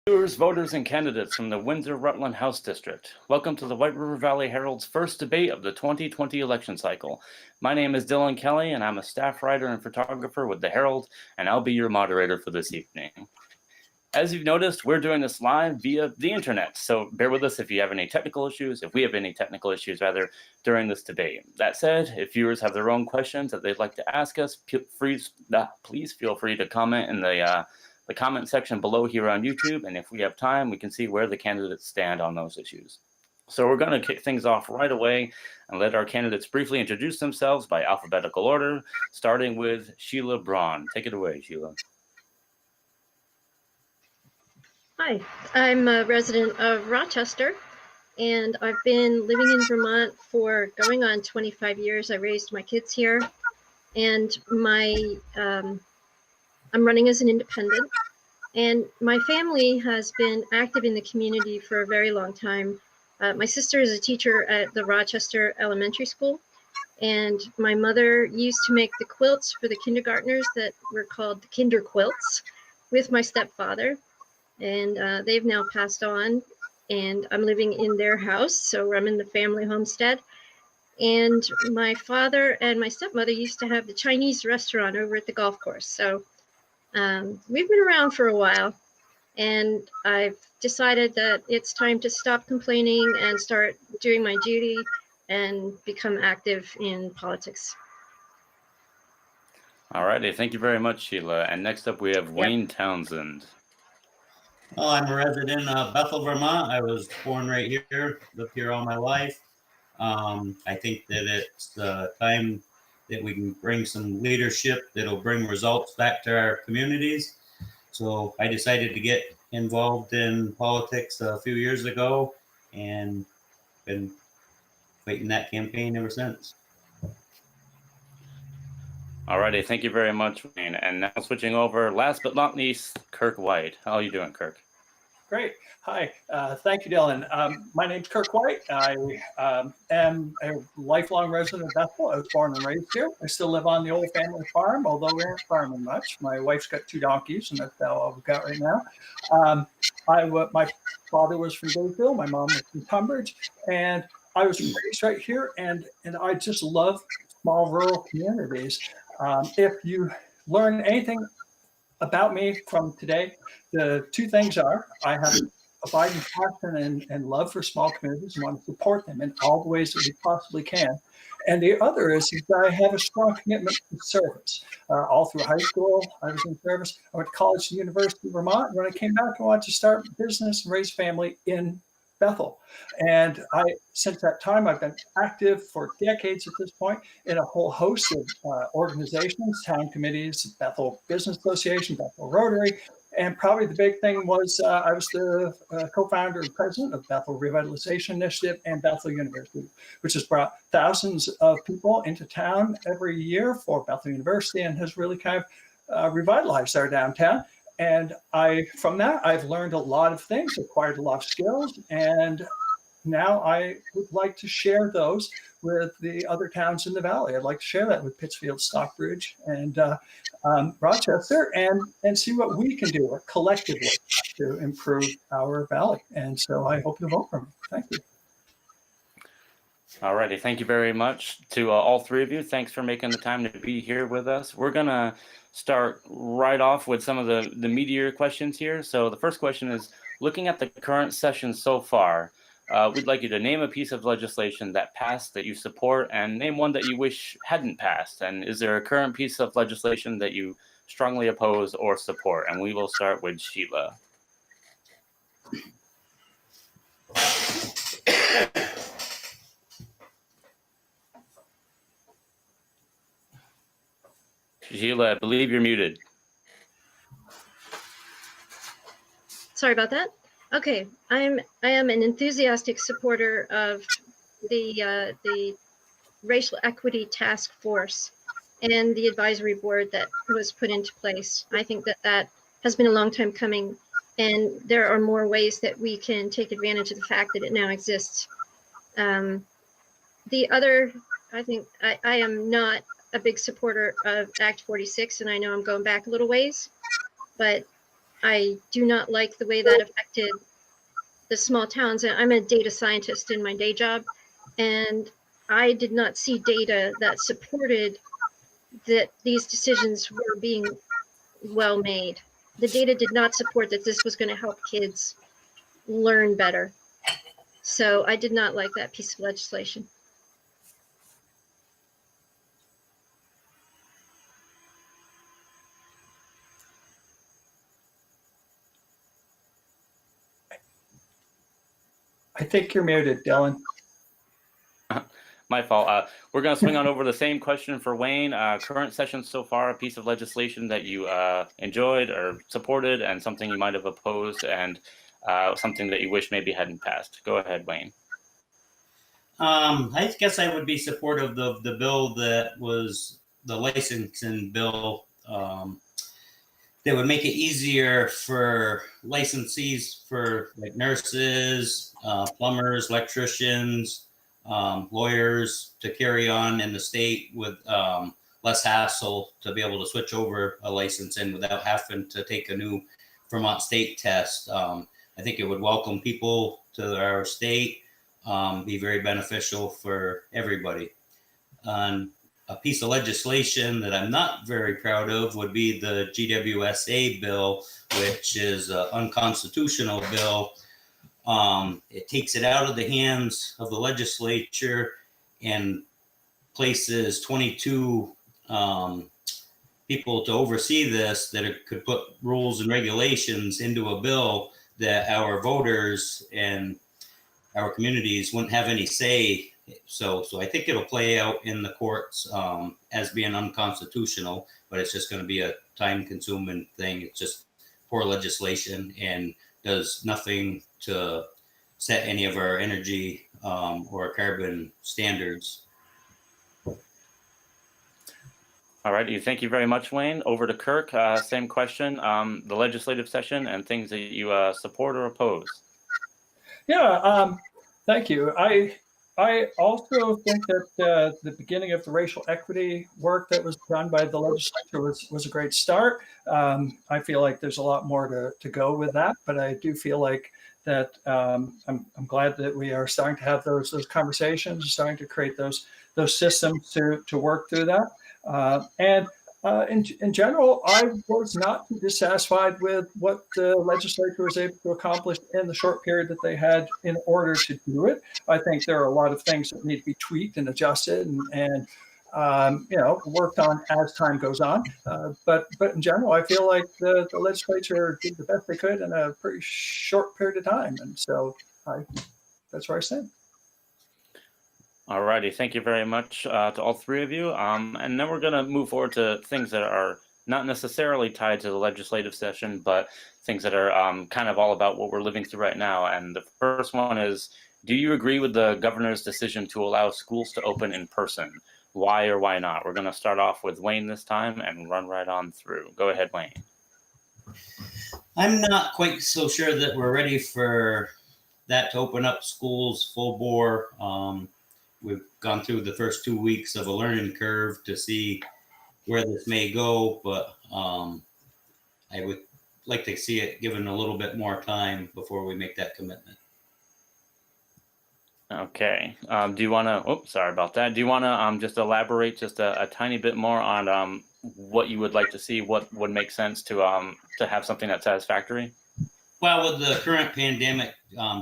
Viewers, voters, and candidates from the Windsor-Rutland House District, welcome to the White River Valley Herald's first debate of the 2020 election cycle. My name is Dylan Kelly, and I'm a staff writer and photographer with the Herald, and I'll be your moderator for this evening. As you've noticed, we're doing this live via the internet, so bear with us if you have any technical issues, if we have any technical issues, rather, during this debate. That said, if viewers have their own questions that they'd like to ask us, please feel free to comment in the comment section below here on YouTube, and if we have time, we can see where the candidates stand on those issues. So we're going to kick things off right away and let our candidates briefly introduce themselves by alphabetical order, starting with Sheila Braun. Take it away, Sheila. Hi, I'm a resident of Rochester, and I've been living in Vermont for going on 25 years. I raised my kids here, and I'm running as an independent. And my family has been active in the community for a very long time. My sister is a teacher at the Rochester Elementary School, and my mother used to make the quilts for the kindergartners that were called the Kinder Quilts with my stepfather. And they've now passed on, and I'm living in their house, so I'm in the family homestead. And my father and my stepmother used to have the Chinese restaurant over at the golf course. So we've been around for a while, and I've decided that it's time to stop complaining and start doing my duty and become active in politics. All righty, thank you very much, Sheila. And next up, we have Wayne Townsend. Well, I'm a resident of Bethel, Vermont. I was born right here, lived here all my life. I think that it's time that we can bring some leadership that'll bring results back to our communities. So I decided to get involved in politics a few years ago and been fighting that campaign ever since. All righty, thank you very much, Wayne. And now switching over, last but not least, Kirk White. How are you doing, Kirk? Great. Hi. Thank you, Dylan. My name's Kirk White. I am a lifelong resident of Bethel. I was born and raised here. I still live on the old family farm, although we aren't farming much. My wife's got 2 donkeys, and that's all we've got right now. My father was from Gainesville. My mom was from Tunbridge, and I was raised right here, and I just love small rural communities. If you learn anything about me from today, the 2 things are I have an abiding passion and love for small communities and want to support them in all the ways that we possibly can. And the other is that I have a strong commitment to service. All through high school, I was in service. I went to college at the University of Vermont. And when I came back, I wanted to start business and raise family in Bethel. And since that time, I've been active for decades at this point in a whole host of organizations, town committees, Bethel Business Association, Bethel Rotary. And probably the big thing was I was the co-founder and president of Bethel Revitalization Initiative and Bethel University, which has brought thousands of people into town every year for Bethel University and has really kind of revitalized our downtown. And from that, I've learned a lot of things, acquired a lot of skills, and now I would like to share those with the other towns in the valley. I'd like to share that with Pittsfield, Stockbridge, and Rochester, and see what we can do collectively to improve our valley. And so I hope you vote for me. Thank you. All righty, thank you very much to all 3 of you. Thanks for making the time to be here with us. We're going to start right off with some of the meatier questions here. So the first question is, looking at the current session so far, we'd like you to name a piece of legislation that passed that you support and name one that you wish hadn't passed. And is there a current piece of legislation that you strongly oppose or support? And we will start with Sheila. Sheila, I believe you're muted. Sorry about that. Okay, I am an enthusiastic supporter of the Racial Equity Task Force and the advisory board that was put into place. I think that has been a long time coming, and there are more ways that we can take advantage of the fact that it now exists. The other, I think, I am not a big supporter of Act 46, and I know I'm going back a little ways, but I do not like the way that affected the small towns. I'm a data scientist in my day job, and I did not see data that supported that these decisions were being well made. The data did not support that this was going to help kids learn better. So I did not like that piece of legislation. I think you're muted, Dylan. My fault. We're going to swing on over the same question for Wayne. Current session so far, a piece of legislation that you enjoyed or supported, and something you might have opposed, and something that you wish maybe hadn't passed. Go ahead, Wayne. I guess I would be supportive of the bill that was the licensing bill that would make it easier for licensees for like nurses, plumbers, electricians, lawyers to carry on in the state with less hassle to be able to switch over a license in without having to take a new Vermont state test. I think it would welcome people to our state, be very beneficial for everybody. A piece of legislation that I'm not very proud of would be the GWSA bill, which is an unconstitutional bill. It takes it out of the hands of the legislature and places 22 people to oversee this that could put rules and regulations into a bill that our voters and our communities wouldn't have any say. So I think it'll play out in the courts as being unconstitutional, but it's just going to be a time-consuming thing. It's just poor legislation and does nothing to set any of our energy or carbon standards. All righty. Thank you very much, Wayne. Over to Kirk. Same question. The legislative session and things that you support or oppose. Yeah, thank you. I also think that the beginning of the racial equity work that was done by the legislature was a great start. I feel like there's a lot more to go with that, but I do feel like that I'm glad that we are starting to have those conversations, starting to create those systems to work through that. In general, I was not too dissatisfied with what the legislature was able to accomplish in the short period that they had in order to do it. I think there are a lot of things that need to be tweaked and adjusted and worked on as time goes on. But in general, I feel like the legislature did the best they could in a pretty short period of time. And so that's where I stand. All righty. Thank you very much to all three of you. And then we're going to move forward to things that are not necessarily tied to the legislative session, but things that are kind of all about what we're living through right now. And the first one is, do you agree with the governor's decision to allow schools to open in person? Why or why not? We're going to start off with Wayne this time and run right on through. Go ahead, Wayne. I'm not quite so sure that we're ready for that to open up schools full bore. We've gone through the first 2 weeks of a learning curve to see where this may go, but I would like to see it given a little bit more time before we make that commitment. Okay. Do you want to, sorry about that. Do you want to just elaborate just a tiny bit more on what you would like to see, what would make sense to have something that's satisfactory? Well, with the current pandemic,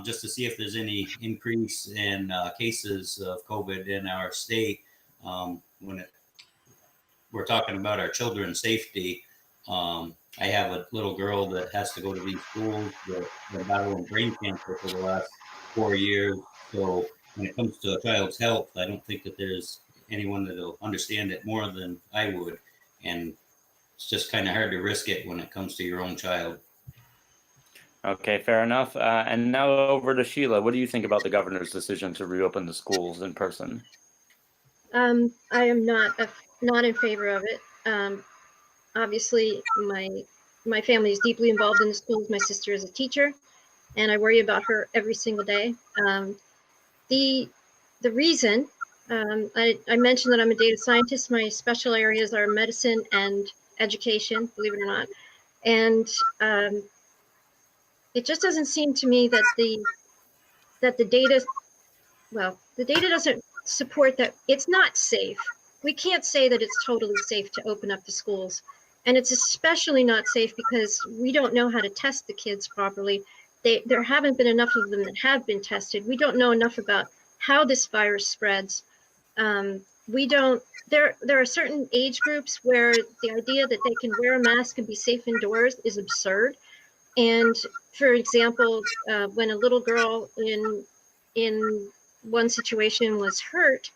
just to see if there's any increase in cases of COVID in our state, we're talking about our children's safety. I have a little girl that has to go to these schools that are battling brain cancer for the last 4 years. So when it comes to a child's health, I don't think that there's anyone that'll understand it more than I would. And it's just kind of hard to risk it when it comes to your own child. Okay, fair enough. And now over to Sheila. What do you think about the governor's decision to reopen the schools in person? I am not in favor of it. Obviously, my family is deeply involved in the schools. My sister is a teacher, and I worry about her every single day. The reason I mentioned that I'm a data scientist. My special areas are medicine and education, believe it or not. And it just doesn't seem to me that the data, well, the data doesn't support that it's not safe. We can't say that it's totally safe to open up the schools. And it's especially not safe because we don't know how to test the kids properly. There haven't been enough of them that have been tested. We don't know enough about how this virus spreads. We don't, there are certain age groups where the idea that they can wear a mask and be safe indoors is absurd. And for example, when a little girl in one situation was hurt,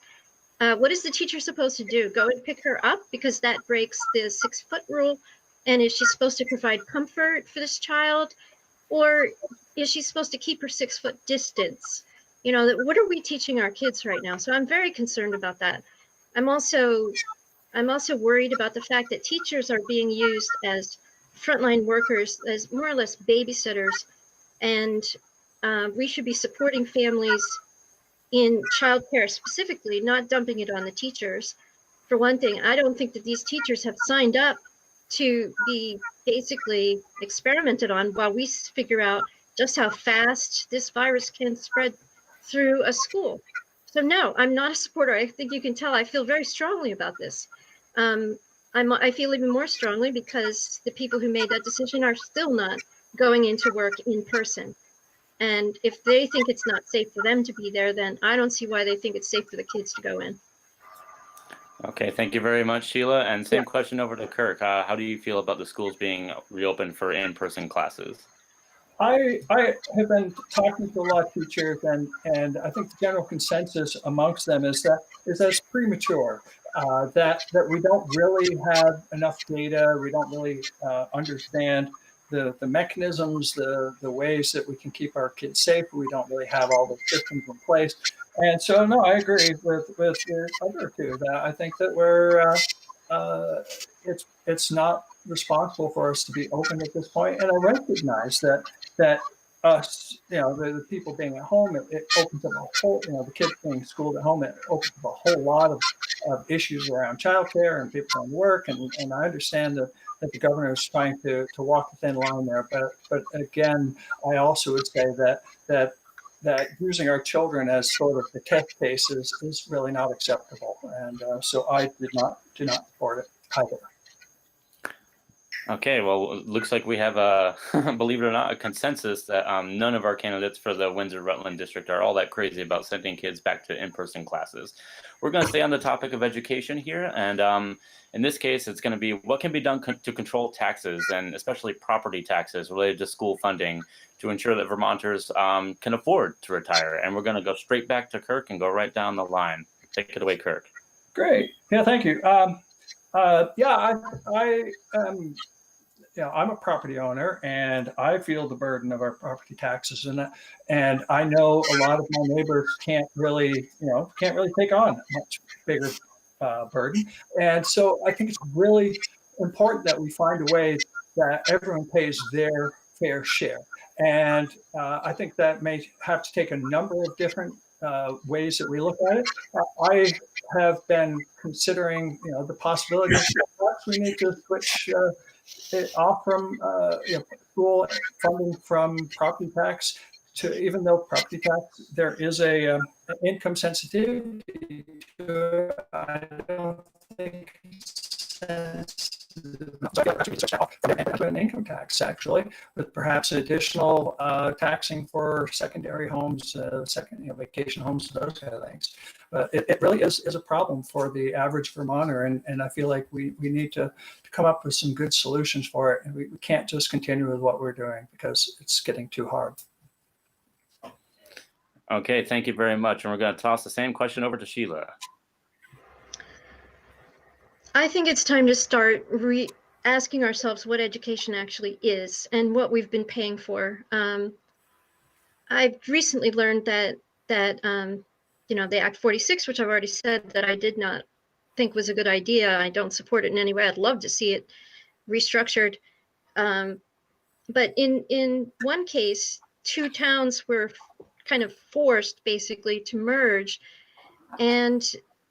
what is the teacher supposed to do? Go and pick her up because that breaks the 6-foot rule? And is she supposed to provide comfort for this child? Or is she supposed to keep her 6-foot distance? You know, what are we teaching our kids right now? So I'm very concerned about that. I'm also worried about the fact that teachers are being used as frontline workers, as more or less babysitters, and we should be supporting families in childcare specifically, not dumping it on the teachers. For one thing, I don't think that these teachers have signed up to be basically experimented on while we figure out just how fast this virus can spread through a school. So no, I'm not a supporter. I think you can tell I feel very strongly about this. I feel even more strongly because the people who made that decision are still not going into work in person. And if they think it's not safe for them to be there, then I don't see why they think it's safe for the kids to go in. Okay, thank you very much, Sheila. And same question over to Kirk. How do you feel about the schools being reopened for in-person classes? I have been talking to a lot of teachers, and I think the general consensus amongst them is that it's premature. That we don't really have enough data. We don't really understand the mechanisms, the ways that we can keep our kids safe. We don't really have all the systems in place. And so, no, I agree with the other two. That I think that it's not responsible for us to be open at this point. And I recognize that us, the people being at home, it opens up a whole, the kids being schooled at home, it opens up a whole lot of issues around childcare and people going to work. And I understand that the governor is trying to walk the thin line there. But again, I also would say that using our children as sort of the test cases is really not acceptable. And so I do not support it either. Okay, well, it looks like we have a, believe it or not, a consensus that none of our candidates for the Windsor-Rutland district are all that crazy about sending kids back to in-person classes. We're going to stay on the topic of education here, and in this case, it's going to be what can be done to control taxes, and especially property taxes related to school funding, to ensure that Vermonters can afford to retire. And we're going to go straight back to Kirk and go right down the line. Take it away, Kirk. Great. Yeah, thank you. I'm a property owner, and I feel the burden of our property taxes, and I know a lot of my neighbors can't really take on a much bigger burden, and so I think it's really important that we find a way that everyone pays their fair share, and I think that may have to take a number of different ways that we look at it. I have been considering, the possibility that perhaps we need to switch it off from school funding from property tax to, even though property tax, there is a income sensitivity to it, I don't think an income tax, actually, with perhaps additional taxing for secondary homes, vacation homes, those kind of things. But it really is a problem for the average Vermonter, and I feel like we need to come up with some good solutions for it, and we can't just continue with what we're doing because it's getting too hard. Okay, thank you very much. And we're going to toss the same question over to Sheila. I think it's time to start asking ourselves what education actually is and what we've been paying for. I've recently learned that the Act 46, which I've already said that I did not think was a good idea. I don't support it in any way. I'd love to see it restructured. But in one case, two towns were kind of forced basically to merge, and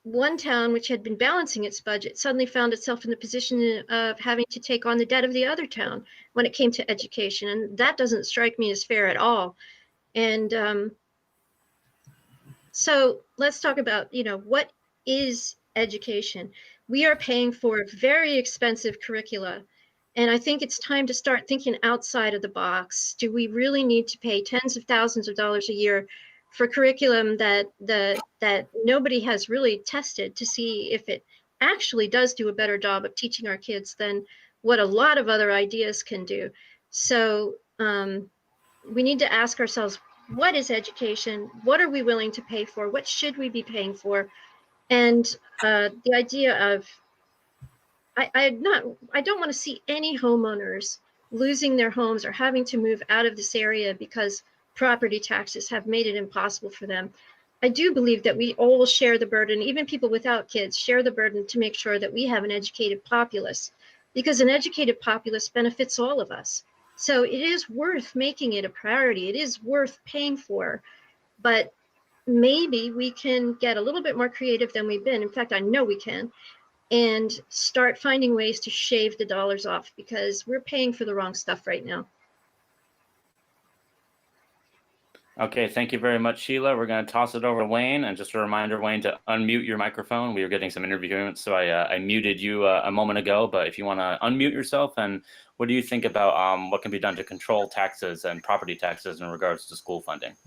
one town, which had been balancing its budget, suddenly found itself in the position of having to take on the debt of the other town when it came to education. And that doesn't strike me as fair at all. And so let's talk about, what is education? We are paying for very expensive curricula. And I think it's time to start thinking outside of the box. Do we really need to pay tens of thousands of dollars a year for curriculum that nobody has really tested to see if it actually does do a better job of teaching our kids than what a lot of other ideas can do? So we need to ask ourselves, what is education? What are we willing to pay for? What should we be paying for? And the idea of I don't want to see any homeowners losing their homes or having to move out of this area because property taxes have made it impossible for them. I do believe that we all share the burden, even people without kids share the burden to make sure that we have an educated populace, because an educated populace benefits all of us. So it is worth making it a priority. It is worth paying for, but maybe we can get a little bit more creative than we've been. In fact, I know we can, and start finding ways to shave the dollars off, because we're paying for the wrong stuff right now. Okay, thank you very much, Sheila. We're going to toss it over to Wayne. And just a reminder, Wayne, to unmute your microphone. We were getting some interference, so I muted you a moment ago. But if you want to unmute yourself, and what do you think about what can be done to control taxes and property taxes in regards to school funding?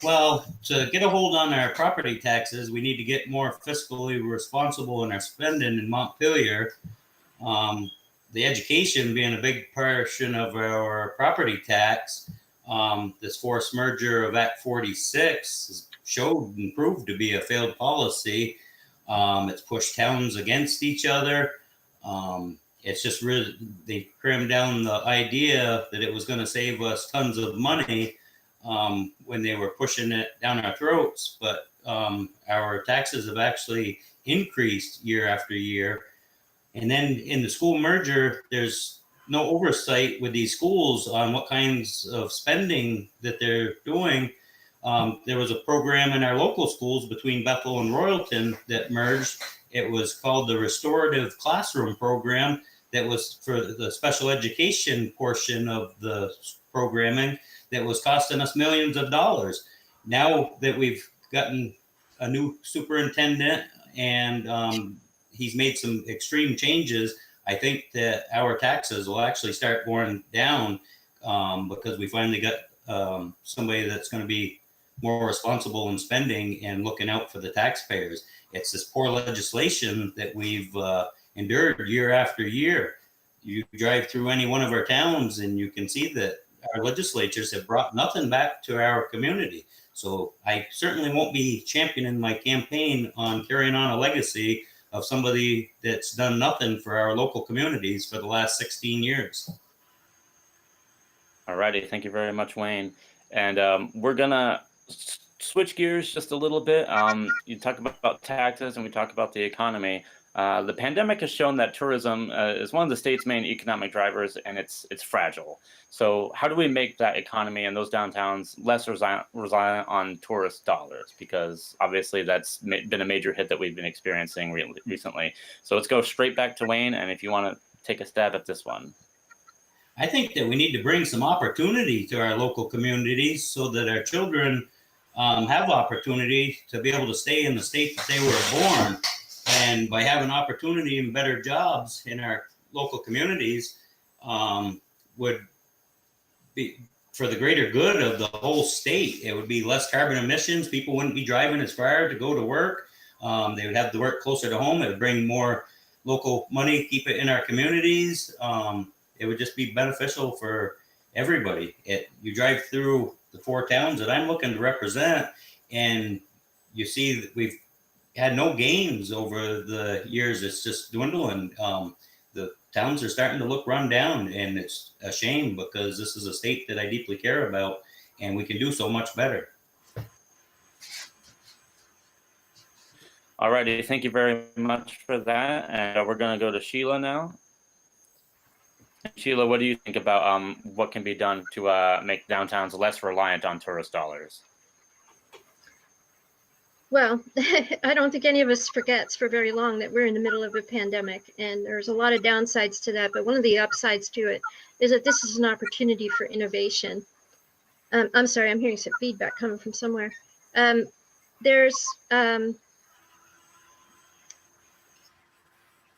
Well, to get a hold on our property taxes, we need to get more fiscally responsible in our spending in Montpelier. The education being a big portion of our property tax. This forced merger of Act 46 showed and proved to be a failed policy. It's pushed towns against each other. It's just really, they crammed down the idea that it was going to save us tons of money when they were pushing it down our throats. But our taxes have actually increased year after year. And then in the school merger, there's no oversight with these schools on what kinds of spending that they're doing. There was a program in our local schools between Bethel and Royalton that merged. It was called the Restorative Classroom Program. That was for the special education portion of the programming that was costing us millions of dollars. Now that we've gotten a new superintendent and he's made some extreme changes, I think that our taxes will actually start going down because we finally got somebody that's going to be more responsible in spending and looking out for the taxpayers. It's this poor legislation that we've endured year after year. You drive through any one of our towns and you can see that our legislatures have brought nothing back to our community. So I certainly won't be championing my campaign on carrying on a legacy of somebody that's done nothing for our local communities for the last 16 years. All righty, thank you very much, Wayne. And we're gonna switch gears just a little bit. You talk about taxes and we talk about the economy. The pandemic has shown that tourism is one of the state's main economic drivers, and it's fragile. So how do we make that economy and those downtowns less reliant on tourist dollars? Because obviously that's been a major hit that we've been experiencing recently. So let's go straight back to Wayne, and if you want to take a stab at this one. I think that we need to bring some opportunity to our local communities so that our children have opportunity to be able to stay in the state that they were born. And by having opportunity and better jobs in our local communities would be for the greater good of the whole state. It would be less carbon emissions. People wouldn't be driving as far to go to work. They would have to work closer to home. It would bring more local money, keep it in our communities. It would just be beneficial for everybody. You drive through the 4 towns that I'm looking to represent, and you see that we've had no gains over the years. It's just dwindling. The towns are starting to look run down, and it's a shame because this is a state that I deeply care about, and we can do so much better. All righty, thank you very much for that. And we're going to go to Sheila now. Sheila, what do you think about what can be done to make downtowns less reliant on tourist dollars? Well, I don't think any of us forgets for very long that we're in the middle of a pandemic, and there's a lot of downsides to that. But one of the upsides to it is that this is an opportunity for innovation. I'm sorry, I'm hearing some feedback coming from somewhere. There's a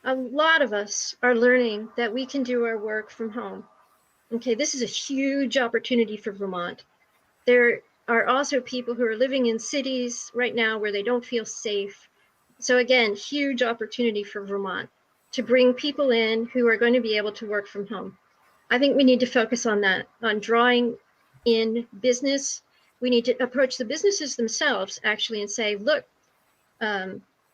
lot of us are learning that we can do our work from home. Okay, this is a huge opportunity for Vermont. There are also people who are living in cities right now where they don't feel safe. So again, huge opportunity for Vermont to bring people in who are going to be able to work from home. I think we need to focus on that, on drawing in business. We need to approach the businesses themselves actually and say, look,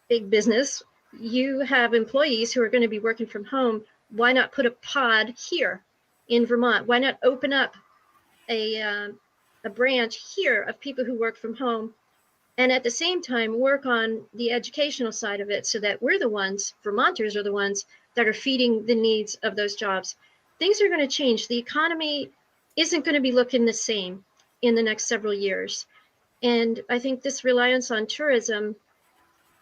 big business, you have employees who are going to be working from home. Why not put a pod here in Vermont? Why not open up a branch here of people who work from home, and at the same time work on the educational side of it so that we're the ones, Vermonters are the ones that are feeding the needs of those jobs. Things are going to change. The economy isn't going to be looking the same in the next several years. And I think this reliance on tourism,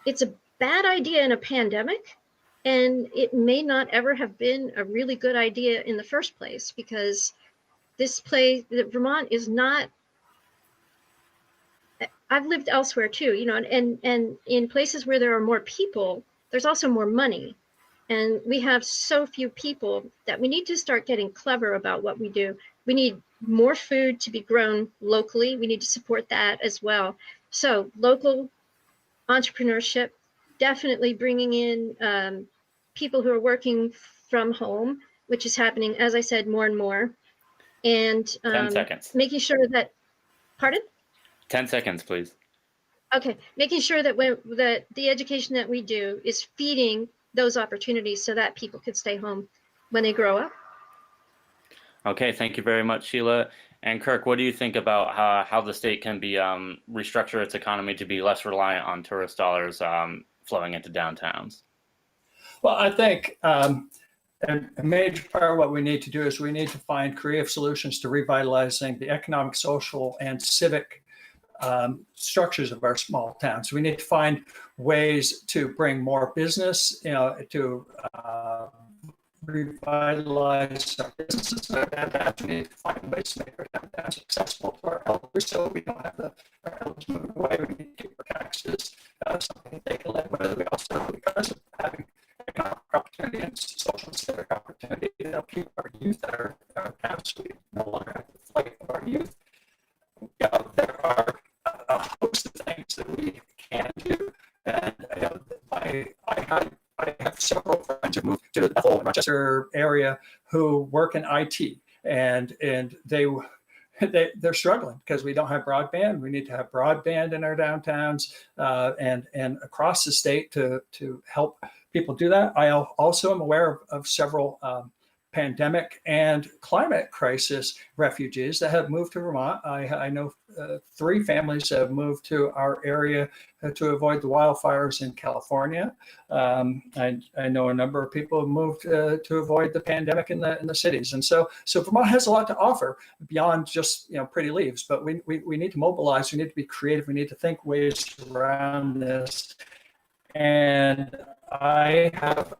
it's a bad idea in a pandemic, and it may not ever have been a really good idea in the first place, because Vermont is not, I've lived elsewhere too, and in places where there are more people, there's also more money. And we have so few people that we need to start getting clever about what we do. We need more food to be grown locally. We need to support that as well. So local entrepreneurship, definitely bringing in people who are working from home, which is happening, as I said, more and more. And 10 seconds. making sure that, pardon? 10 seconds, please. Okay, making sure that that the education that we do is feeding those opportunities so that people could stay home when they grow up. Okay, thank you very much, Sheila. And Kirk, what do you think about how the state can be restructure its economy to be less reliant on tourist dollars flowing into downtowns? Well, I think a major part of what we need to do is we need to find creative solutions to revitalizing the economic, social, and civic structures of our small towns. We need to find ways to bring more business, to revitalize our businesses. We need to find ways to make our towns accessible to our elders, so we don't have our elders moving away. We need to keep our taxes something they can live with. We also, because of having economic opportunity and social and civic opportunity, keep our youth at our towns. We no longer have the flight of our youth. There are a host of things that we can do, and I have several friends who moved to the Bethel, Rochester area who work in IT, and they're struggling because we don't have broadband. We need to have broadband in our downtowns and across the state to help people do that. I also am aware of several pandemic and climate crisis refugees that have moved to Vermont. I know 3 families have moved to our area to avoid the wildfires in California. I know a number of people have moved to avoid the pandemic in the cities. And so Vermont has a lot to offer beyond just pretty leaves, but we need to mobilize, we need to be creative, we need to think ways around this. And I have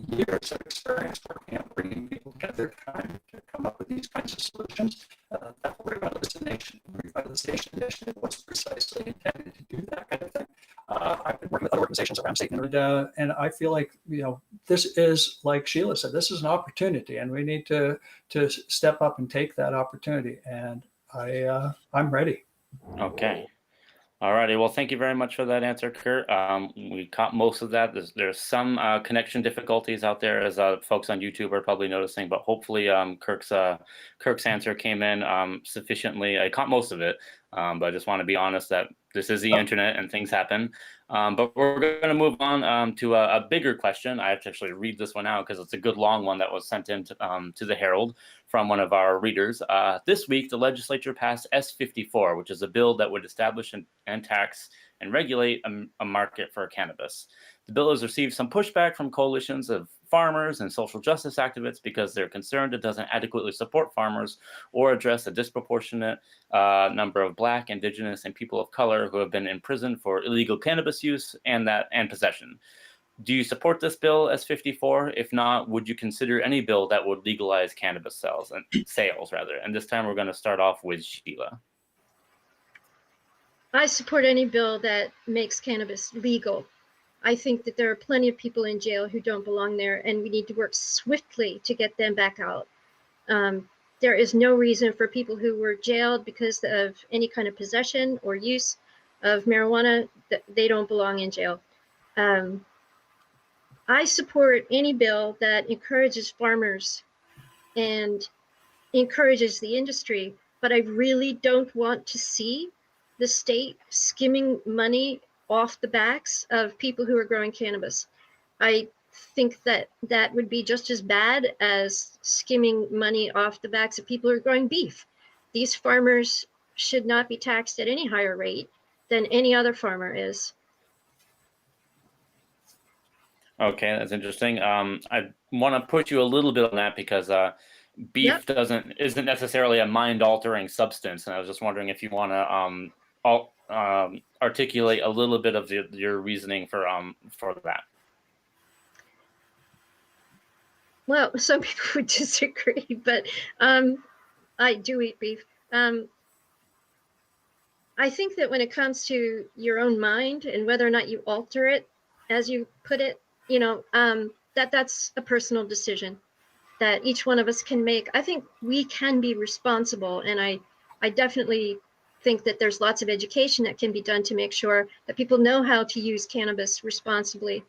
years of experience working on bringing people together, trying to come up with these kinds of solutions. That revitalization initiative was precisely intended to do that kind of thing. I've been working with other organizations around state, and I feel like this is, like Sheila said, this is an opportunity, and we need to step up and take that opportunity. And I'm ready. Okay. All righty. Well, thank you very much for that answer, Kurt. We caught most of that. There's some connection difficulties out there, as folks on YouTube are probably noticing, but hopefully Kirk's answer came in sufficiently. I caught most of it, but I just want to be honest that this is the internet and things happen. But we're going to move on to a bigger question. I have to actually read this one out because it's a good long one that was sent in to the Herald from one of our readers. This week, the legislature passed S-54, which is a bill that would establish and tax and regulate a market for cannabis. The bill has received some pushback from coalitions of farmers and social justice activists because they're concerned it doesn't adequately support farmers or address a disproportionate number of Black, Indigenous, and people of color who have been imprisoned for illegal cannabis use and possession. Do you support this bill S54? If not, would you consider any bill that would legalize cannabis sales? And this time we're going to start off with Sheila. I support any bill that makes cannabis legal. I think that there are plenty of people in jail who don't belong there, and we need to work swiftly to get them back out. There is no reason for people who were jailed because of any kind of possession or use of marijuana that they don't belong in jail. I support any bill that encourages farmers and encourages the industry, but I really don't want to see the state skimming money off the backs of people who are growing cannabis. I think that that would be just as bad as skimming money off the backs of people who are growing beef. These farmers should not be taxed at any higher rate than any other farmer is. Okay, that's interesting. I want to push you a little bit on that because beef isn't necessarily a mind-altering substance, and I was just wondering if you want to articulate a little bit of your reasoning for that. Well, some people would disagree, but I do eat beef. I think that when it comes to your own mind and whether or not you alter it, as you put it, that's a personal decision that each one of us can make. I think we can be responsible, and I definitely think that there's lots of education that can be done to make sure that people know how to use cannabis responsibly.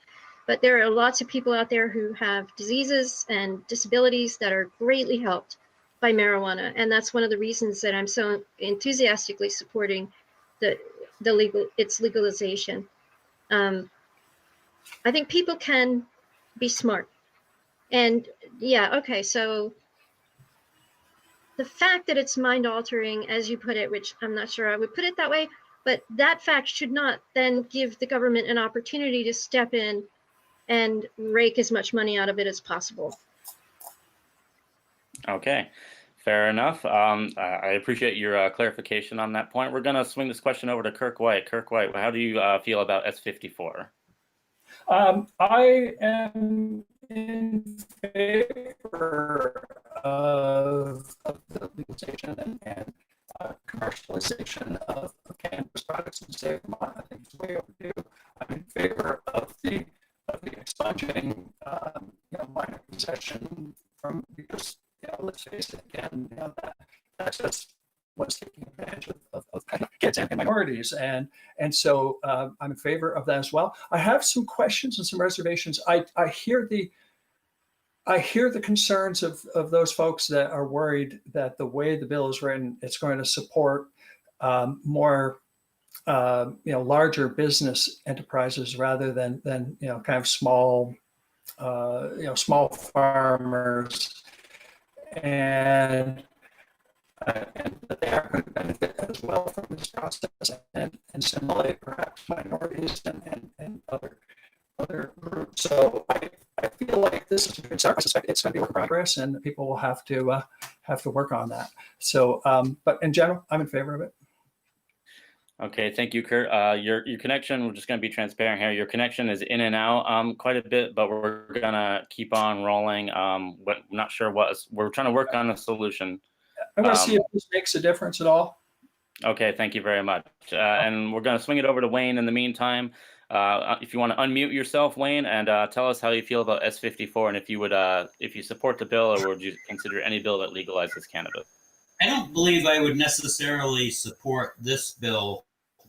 But there are lots of people out there who have diseases and disabilities that are greatly helped by marijuana, and that's one of the reasons that I'm so enthusiastically supporting its legalization. I think people can be smart, and so the fact that it's mind altering, as you put it, which I'm not sure I would put it that way, but that fact should not then give the government an opportunity to step in and rake as much money out of it as possible. Okay, fair enough. I appreciate your clarification on that point. We're going to swing this question over to Kirk White. Kirk White, how do you feel about S54? I am in favor of the legalization and commercialization of cannabis products in the state of Vermont. I think it's way overdue. I'm in favor of the expunging minor possession from, because let's face it again, that's just what's taking advantage of kids and minorities, and so I'm in favor of that as well. I have some questions and some reservations. I hear the concerns of those folks that are worried that the way the bill is written, it's going to support more larger business enterprises rather than kind of small small farmers, and that they are going to benefit as well from this process, and similarly perhaps minorities and other groups. So I feel like this is a good start. I suspect it's going to be a work in progress, and people will have to work on that. So, but in general, I'm in favor of it. Okay, thank you, Kurt. Your connection, we're just going to be transparent here. Your connection is in and out quite a bit, but we're going to keep on rolling. Not sure we're trying to work on a solution. I'm going to see if this makes a difference at all. Okay, thank you very much. And we're going to swing it over to Wayne in the meantime. If you want to unmute yourself, Wayne, and tell us how you feel about S54, and if you support the bill, or would you consider any bill that legalizes cannabis? I don't believe I would necessarily support this bill.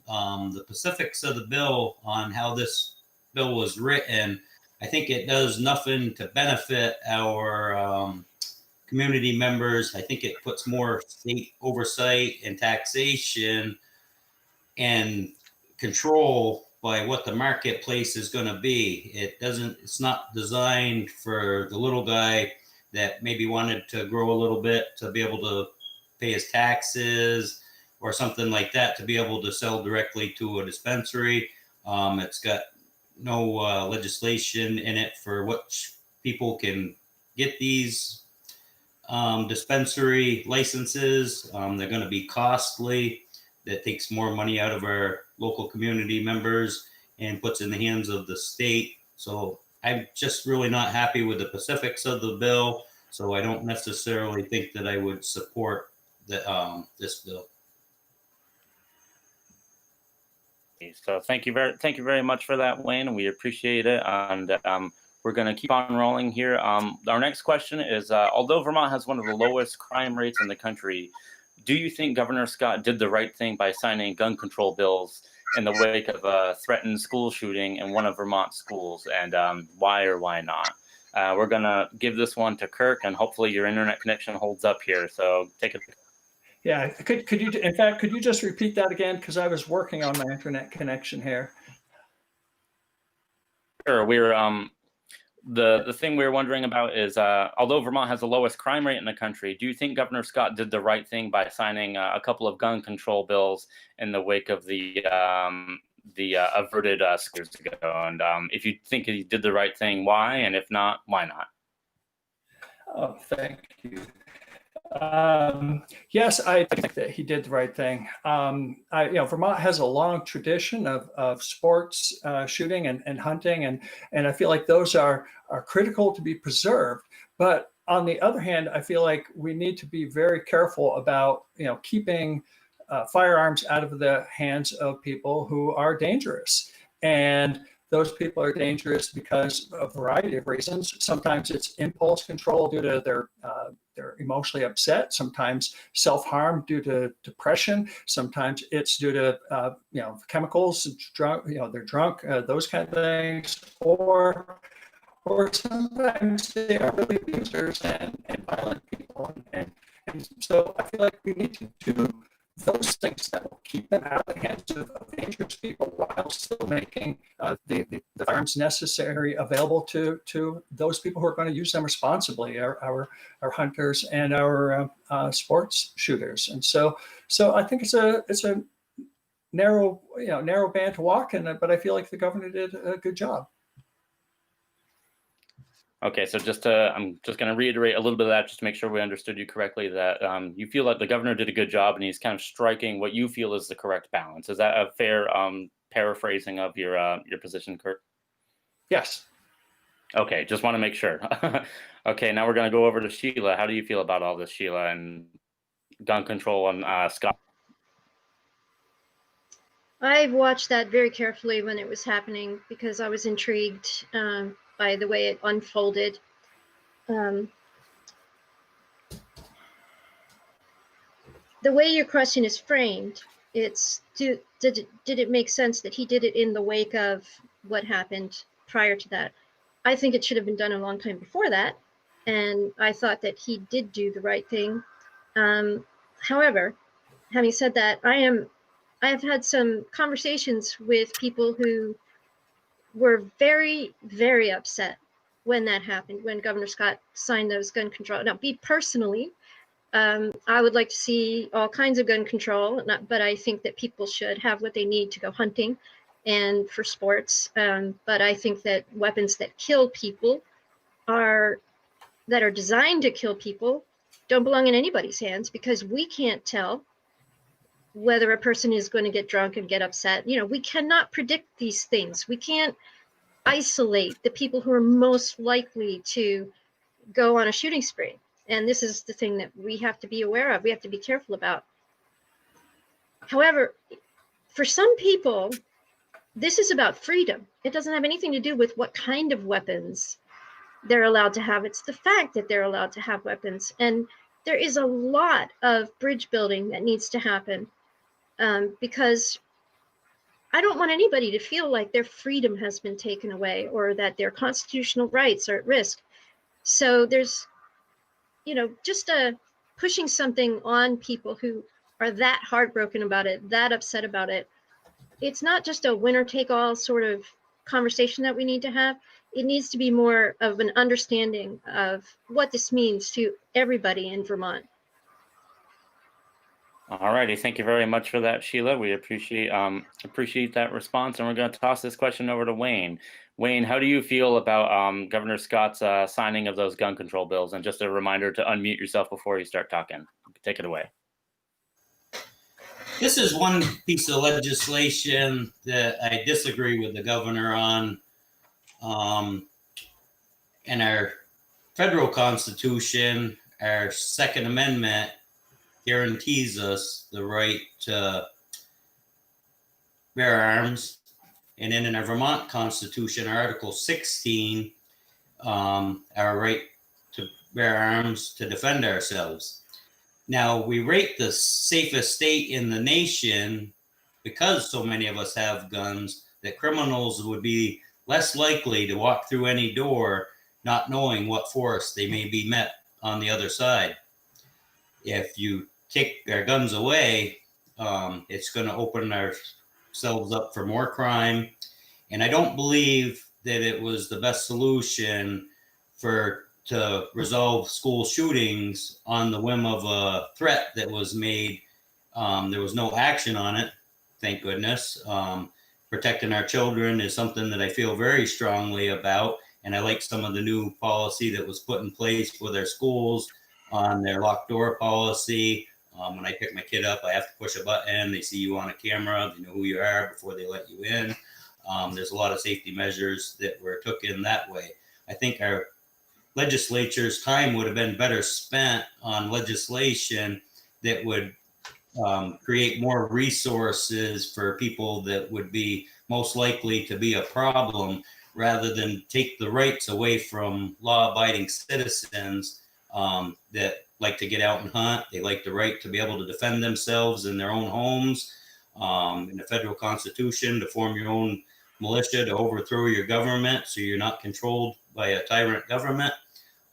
The specifics of the bill on how this bill was written, I think it does nothing to benefit our community members. I think it puts more state oversight and taxation and control by what the marketplace is going to be. It's not designed for the little guy that maybe wanted to grow a little bit to be able to pay his taxes or something like that, to be able to sell directly to a dispensary. It's got legislation in it for what people can get these dispensary licenses. They're going to be costly. That takes more money out of our local community members and puts in the hands of the state. So I'm just really not happy with the specifics of the bill. So I don't necessarily think that I would support this bill. So thank you very much for that, Wayne, and we appreciate it. And we're going to keep on rolling here. Our next question is, although Vermont has one of the lowest crime rates in the country, do you think Governor Scott did the right thing by signing gun control bills in the wake of a threatened school shooting in one of Vermont's schools? And why or why not? We're going to give this one to Kirk, and hopefully your internet connection holds up here. So take it. Yeah, could you, in fact, could you just repeat that again? Because I was working on my internet connection here. Sure. We're the thing we were wondering about is, although Vermont has the lowest crime rate in the country, do you think Governor Scott did the right thing by signing a couple of gun control bills in the wake of the averted schools ago? And if you think he did the right thing, why? And if not, why not? Oh, thank you. Yes, I think that he did the right thing. Vermont has a long tradition of sports shooting and hunting, and I feel like those are critical to be preserved. But on the other hand, I feel like we need to be very careful about keeping firearms out of the hands of people who are dangerous. And those people are dangerous because of a variety of reasons. Sometimes it's impulse control due to they're emotionally upset. Sometimes self-harm due to depression. Sometimes it's due to chemicals, drunk, they're drunk, those kind of things, or sometimes they are really abusers and violent people. And so I feel like we need to do those things that will keep them out of the hands of dangerous people while still making the firearms necessary available to those people who are going to use them responsibly, our hunters and our sports shooters. And so I think it's a narrow band to walk in, but I feel like the governor did a good job. Okay, so I'm just going to reiterate a little bit of that just to make sure we understood you correctly, that you feel like the governor did a good job and he's kind of striking what you feel is the correct balance. Is that a fair paraphrasing of your position, Kurt? Yes. Okay, just want to make sure. Okay, now we're going to go over to Sheila. How do you feel about all this, Sheila, and gun control and Scott? I watched that very carefully when it was happening because I was intrigued by the way it unfolded. The way your question is framed, it's did it make sense that he did it in the wake of what happened prior to that? I think it should have been done a long time before that, and I thought that he did do the right thing. However, having said that, I have had some conversations with people who were very, very upset when that happened, when Governor Scott signed those gun control. Now, me personally, I would like to see all kinds of gun control, but I think that people should have what they need to go hunting and for sports. But I think that weapons that kill people that are designed to kill people don't belong in anybody's hands, because we can't tell whether a person is going to get drunk and get upset. We cannot predict these things. We can't isolate the people who are most likely to go on a shooting spree. And this is the thing that we have to be aware of. We have to be careful about. However, for some people, this is about freedom. It doesn't have anything to do with what kind of weapons they're allowed to have. It's the fact that they're allowed to have weapons. And there is a lot of bridge building that needs to happen, because I don't want anybody to feel like their freedom has been taken away or that their constitutional rights are at risk. So there's, just pushing something on people who are that heartbroken about it, that upset about it. It's not just a winner take all sort of conversation that we need to have. It needs to be more of an understanding of what this means to everybody in Vermont. All righty, thank you very much for that, Sheila. We appreciate that response, and we're going to toss this question over to Wayne. Wayne, how do you feel about Governor Scott's signing of those gun control bills? And just a reminder to unmute yourself before you start talking. Take it away. This is one piece of legislation that I disagree with the governor on. In our federal Constitution, our Second Amendment guarantees us the right to bear arms. And then in our Vermont Constitution, Article 16, our right to bear arms to defend ourselves. Now, we rate the safest state in the nation because so many of us have guns that criminals would be less likely to walk through any door not knowing what force they may be met on the other side. If you take our guns away, it's going to open ourselves up for more crime. And I don't believe that it was the best solution to resolve school shootings on the whim of a threat that was made. There was no action on it, thank goodness. Protecting our children is something that I feel very strongly about. And I like some of the new policy that was put in place with our schools on their locked door policy. When I pick my kid up, I have to push a button. They see you on a camera. They know who you are before they let you in. There's a lot of safety measures that were took in that way. I think our legislature's time would have been better spent on legislation that would create more resources for people that would be most likely to be a problem, rather than take the rights away from law-abiding citizens that like to get out and hunt. They like the right to be able to defend themselves in their own homes. In the federal Constitution, to form your own militia to overthrow your government so you're not controlled by a tyrant government.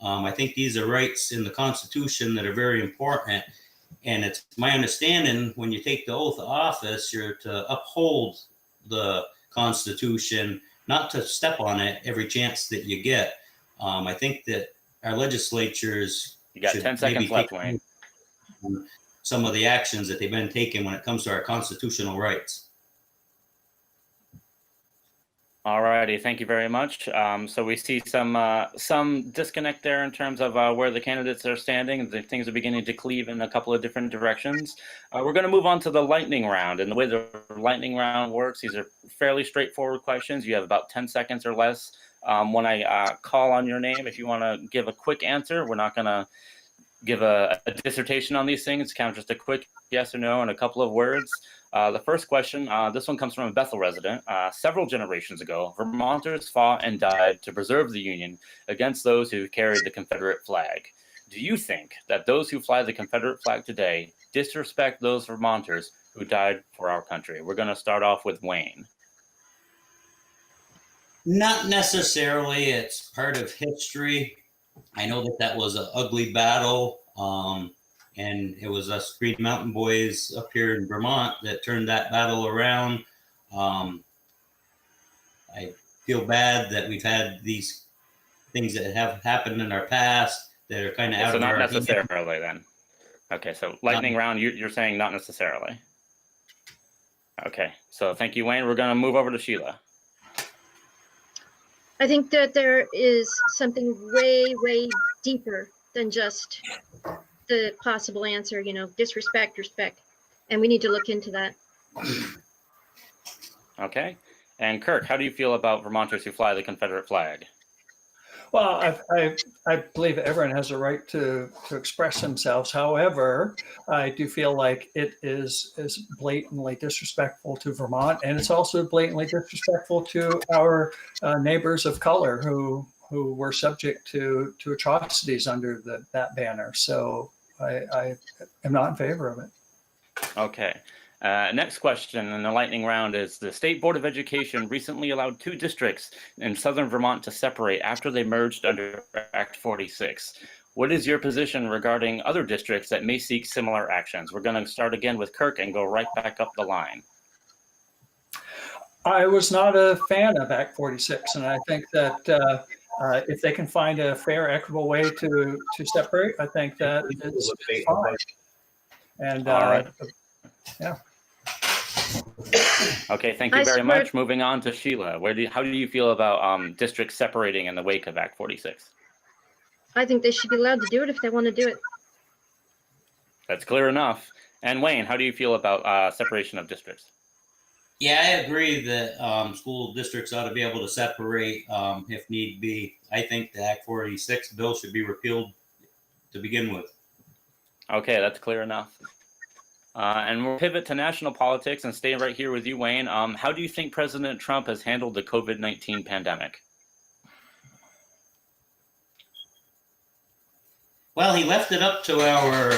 I think these are rights in the Constitution that are very important. And it's my understanding when you take the oath of office, you're to uphold the Constitution, not to step on it every chance that you get. I think that our legislatures You got 10 seconds left, Wayne. Some of the actions that they've been taking when it comes to our constitutional rights. All righty, thank you very much. So we see some disconnect there in terms of where the candidates are standing. The things are beginning to cleave in a couple of different directions. We're going to move on to the lightning round. And the way the lightning round works, these are fairly straightforward questions. You have about 10 seconds or less. When I call on your name, if you want to give a quick answer, we're not going to give a dissertation on these things. It's kind of just a quick yes or no in a couple of words. The first question, this one comes from a Bethel resident. Several generations ago, Vermonters fought and died to preserve the Union against those who carried the Confederate flag. Do you think that those who fly the Confederate flag today disrespect those Vermonters who died for our country? We're going to start off with Wayne. Not necessarily. It's part of history. I know that was an ugly battle. And it was us Green Mountain Boys up here in Vermont that turned that battle around. I feel bad that we've had these things that have happened in our past that are kind of out of our not necessarily then. Okay, so lightning round, you're saying not necessarily. Okay, so thank you, Wayne. We're going to move over to Sheila. I think that there is something way, way deeper than just the possible answer, disrespect, respect. And we need to look into that. Okay. And Kirk, how do you feel about Vermonters who fly the Confederate flag? Well, I believe everyone has a right to express themselves. However, I do feel like it is blatantly disrespectful to Vermont, and it's also blatantly disrespectful to our neighbors of color who were subject to atrocities under that banner. So I am not in favor of it. Okay. Next question in the lightning round is the State Board of Education recently allowed 2 districts in southern Vermont to separate after they merged under Act 46. What is your position regarding other districts that may seek similar actions? We're going to start again with Kirk and go right back up the line. I was not a fan of Act 46, and I think that if they can find a fair, equitable way to separate, I think that it's fine. And All right. yeah. Okay, thank you I very support- much. Moving on to Sheila. How do you feel about districts separating in the wake of Act 46? I think they should be allowed to do it if they want to do it. That's clear enough. And Wayne, how do you feel about separation of districts? Yeah, I agree that school districts ought to be able to separate if need be. I think the Act 46 bill should be repealed to begin with. Okay, that's clear enough. And we'll pivot to national politics and stay right here with you, Wayne. How do you think President Trump has handled the COVID-19 pandemic? Well, he left it up to our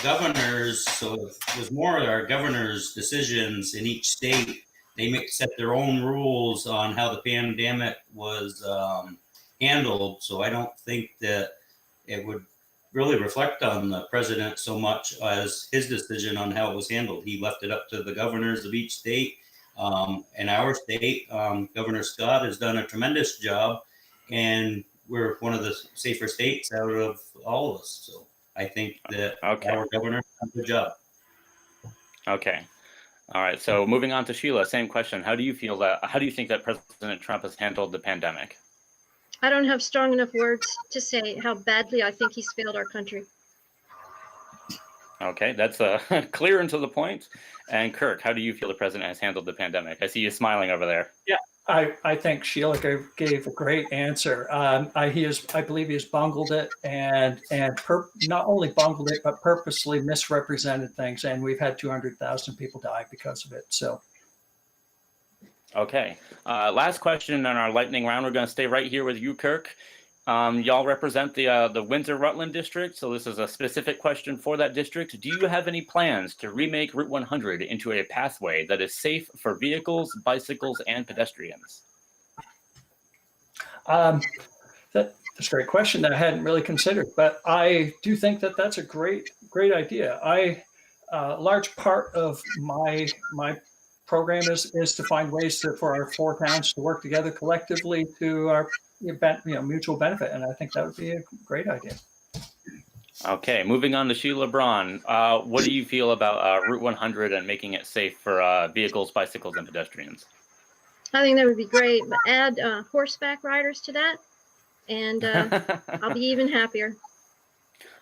governors, so it was more our governors' decisions in each state. They set their own rules on how the pandemic was handled. So I don't think that it would really reflect on the president so much as his decision on how it was handled. He left it up to the governors of each state. In our state, Governor Scott has done a tremendous job, and we're one of the safer states out of all of us. So I think that our governor done a good job. Okay. All right. So moving on to Sheila, same question. How do you think that President Trump has handled the pandemic? I don't have strong enough words to say how badly I think he's failed our country. Okay, that's clear and to the point. And Kirk, how do you feel the president has handled the pandemic? I see you smiling over there. Yeah, I think Sheila gave a great answer. I believe he has bungled it and not only bungled it, but purposely misrepresented things. And we've had 200,000 people die because of it. So. Okay, last question in our lightning round. We're going to stay right here with you, Kirk. Y'all represent the Windsor-Rutland district, so this is a specific question for that district. Do you have any plans to remake Route 100 into a pathway that is safe for vehicles, bicycles, and pedestrians? That's a great question that I hadn't really considered, but I do think that that's a great idea. A large part of my program is to find ways for our four towns to work together collectively to our mutual benefit, and I think that would be a great idea. Okay, moving on to Sheila Braun. What do you feel about Route 100 and making it safe for vehicles, bicycles, and pedestrians? I think that would be great, but add horseback riders to that, and I'll be even happier.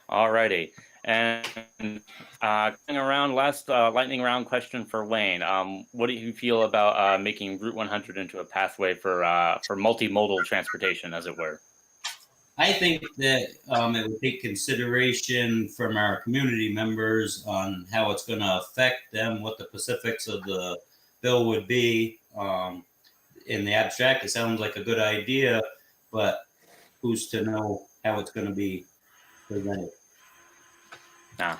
All righty. And coming around, last lightning round question for Wayne. What do you feel about making Route 100 into a pathway for multimodal transportation, as it were? I think that it would take consideration from our community members on how it's going to affect them, what the specifics of the bill would be. In the abstract, it sounds like a good idea, but who's to know how it's going to be presented?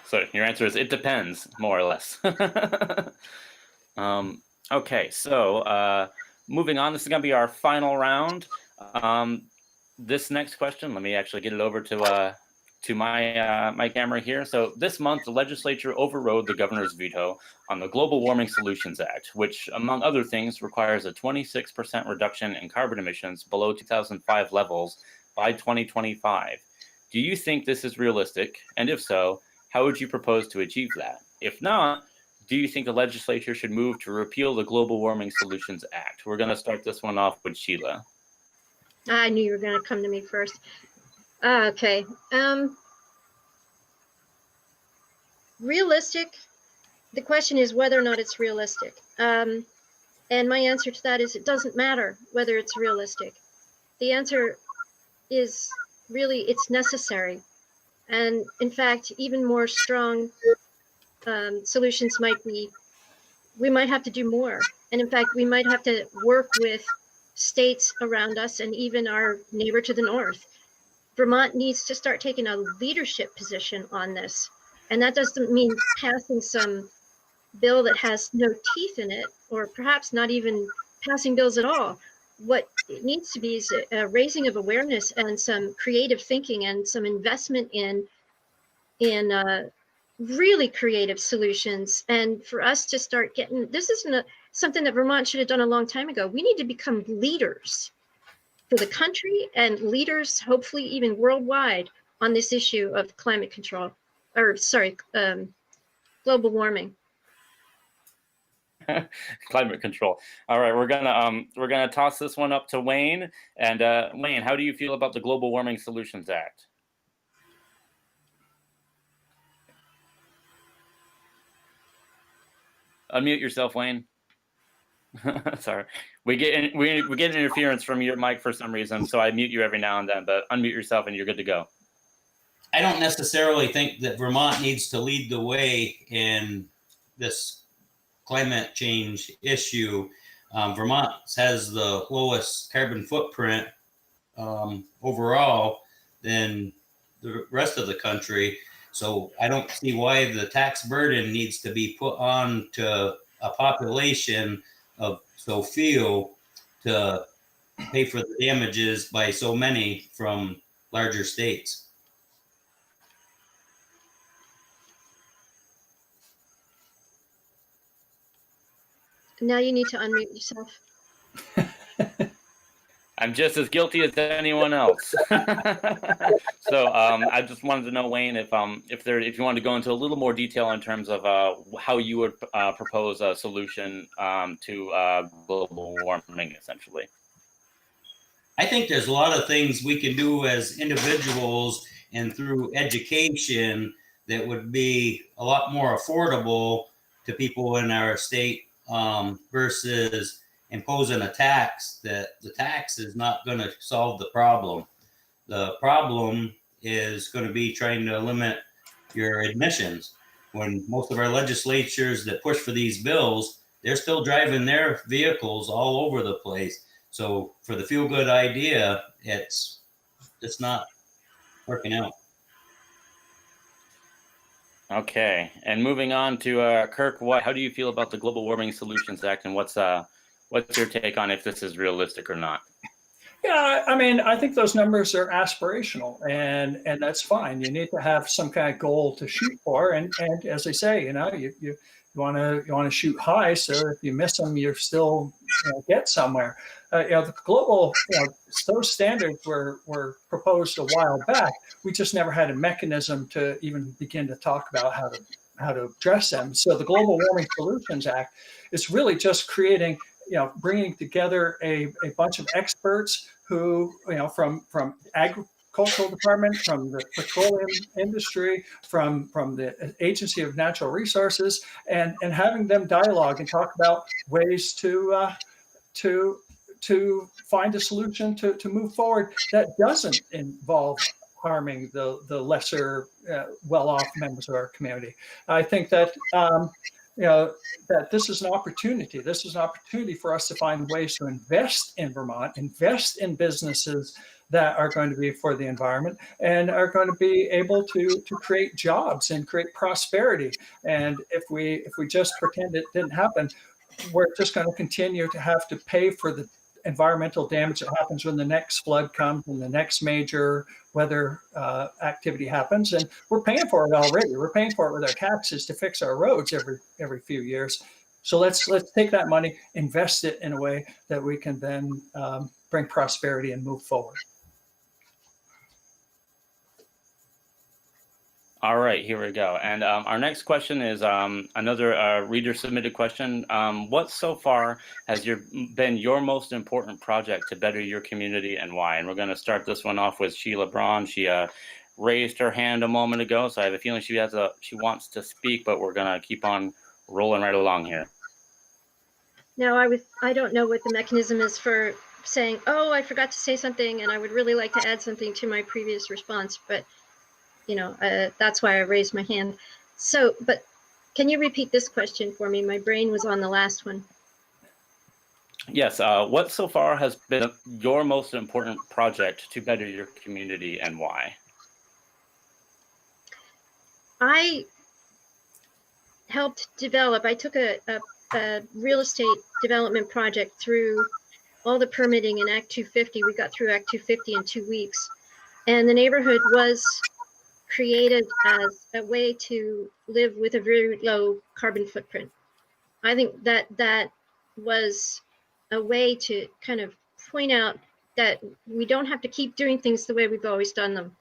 So your answer is it depends, more or less. Okay, so moving on, this is going to be our final round. This next question, let me actually get it over to my camera here. So this month, the legislature overrode the governor's veto on the Global Warming Solutions Act, which, among other things, requires a 26% reduction in carbon emissions below 2005 levels by 2025. Do you think this is realistic? And if so, how would you propose to achieve that? If not, do you think the legislature should move to repeal the Global Warming Solutions Act? We're going to start this one off with Sheila. I knew you were going to come to me first. Okay. Realistic. The question is whether or not it's realistic. And my answer to that is it doesn't matter whether it's realistic. The answer is really it's necessary. And in fact, even more strong solutions might be, we might have to do more. And in fact, we might have to work with states around us and even our neighbor to the north. Vermont needs to start taking a leadership position on this. And that doesn't mean passing some bill that has no teeth in it, or perhaps not even passing bills at all. What it needs to be is a raising of awareness and some creative thinking and some investment in really creative solutions. And for us to start getting, this isn't something that Vermont should have done a long time ago. We need to become leaders for the country and leaders, hopefully even worldwide, on this issue of climate control, or sorry, global warming. Climate control. All right, we're gonna toss this one up to Wayne. And Wayne, how do you feel about the Global Warming Solutions Act? Unmute yourself, Wayne. Sorry, we get interference from your mic for some reason, so I mute you every now and then. But unmute yourself, and you're good to go. I don't necessarily think that Vermont needs to lead the way in this climate change issue. Vermont has the lowest carbon footprint overall than the rest of the country. So I don't see why the tax burden needs to be put on to a population of so few to pay for the damages by so many from larger states. Now you need to unmute yourself. I'm just as guilty as anyone else. So I just wanted to know, Wayne, if you wanted to go into a little more detail in terms of how you would propose a solution to global warming, essentially. I think there's a lot of things we can do as individuals and through education that would be a lot more affordable to people in our state versus imposing a tax. That the tax is not going to solve the problem. The problem is going to be trying to limit your emissions. When most of our legislatures that push for these bills, they're still driving their vehicles all over the place. So for the feel good idea, it's not working out. Okay, and moving on to Kirk, how do you feel about the Global Warming Solutions Act, and what's your take on if this is realistic or not? Yeah, I mean, I think those numbers are aspirational, and that's fine. You need to have some kind of goal to shoot for, and as I say, you want to shoot high, so if you miss them, you're still get somewhere. The global those standards were proposed a while back. We just never had a mechanism to even begin to talk about how to address them. So the Global Warming Solutions Act is really just creating, bringing together a bunch of experts who, from agricultural department, from the petroleum industry, from the Agency of Natural Resources, and having them dialogue and talk about ways to find a solution to move forward that doesn't involve harming the lesser well-off members of our community. I think that that this is an opportunity. This is an opportunity for us to find ways to invest in Vermont, invest in businesses that are going to be for the environment and are going to be able to create jobs and create prosperity. And if we just pretend it didn't happen, we're just going to continue to have to pay for the environmental damage that happens when the next flood comes and the next major weather activity happens, and we're paying for it already. We're paying for it with our taxes to fix our roads every few years. So let's take that money, invest it in a way that we can then bring prosperity and move forward. All right, here we go. And our next question is another reader-submitted question. What so far has been your most important project to better your community, and why? And we're going to start this one off with Sheila Braun. She raised her hand a moment ago, so I have a feeling she wants to speak, but we're going to keep on rolling right along here. No, I don't know what the mechanism is for saying, oh, I forgot to say something, and I would really like to add something to my previous response, but that's why I raised my hand. So, but can you repeat this question for me? My brain was on the last one. Yes. What so far has been your most important project to better your community, and why? I took a real estate development project through all the permitting in Act 250. We got through Act 250 in 2 weeks. And the neighborhood was created as a way to live with a very low carbon footprint. I think that was a way to kind of point out that we don't have to keep doing things the way we've always done them.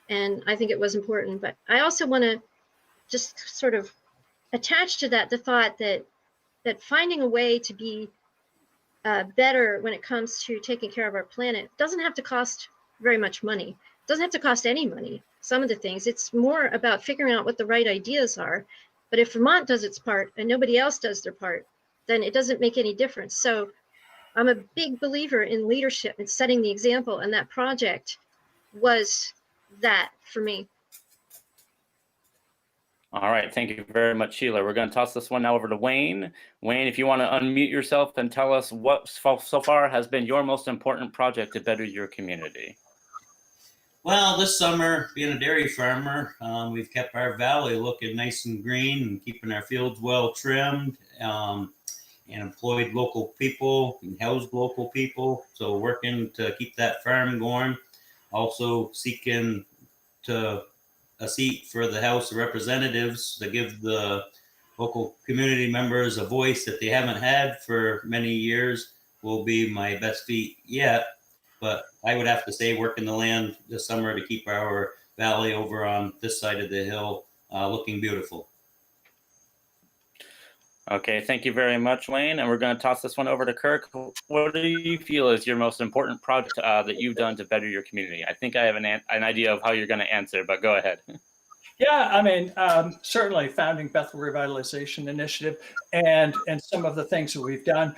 And I think it was important. But I also want to just sort of attached to that the thought that finding a way to be better when it comes to taking care of our planet doesn't have to cost very much money. It doesn't have to cost any money. Some of the things, it's more about figuring out what the right ideas are. But if Vermont does its part and nobody else does their part, then it doesn't make any difference. So I'm a big believer in leadership and setting the example, and that project was that for me. All right, thank you very much, Sheila. We're going to toss this one now over to Wayne. Wayne, if you want to unmute yourself and tell us what so far has been your most important project to better your community. Well, this summer, being a dairy farmer, we've kept our valley looking nice and green and keeping our fields well trimmed, and employed local people and housed local people. So working to keep that farm going. Also seeking to a seat for the House of Representatives to give the local community members a voice that they haven't had for many years will be my best feat yet. But I would have to say working the land this summer to keep our valley over on this side of the hill looking beautiful. Okay, thank you very much, Wayne. And we're going to toss this one over to Kirk. What do you feel is your most important project that you've done to better your community? I think I have an idea of how you're going to answer, but go ahead. Yeah, I mean, certainly founding Bethel Revitalization Initiative and some of the things that we've done.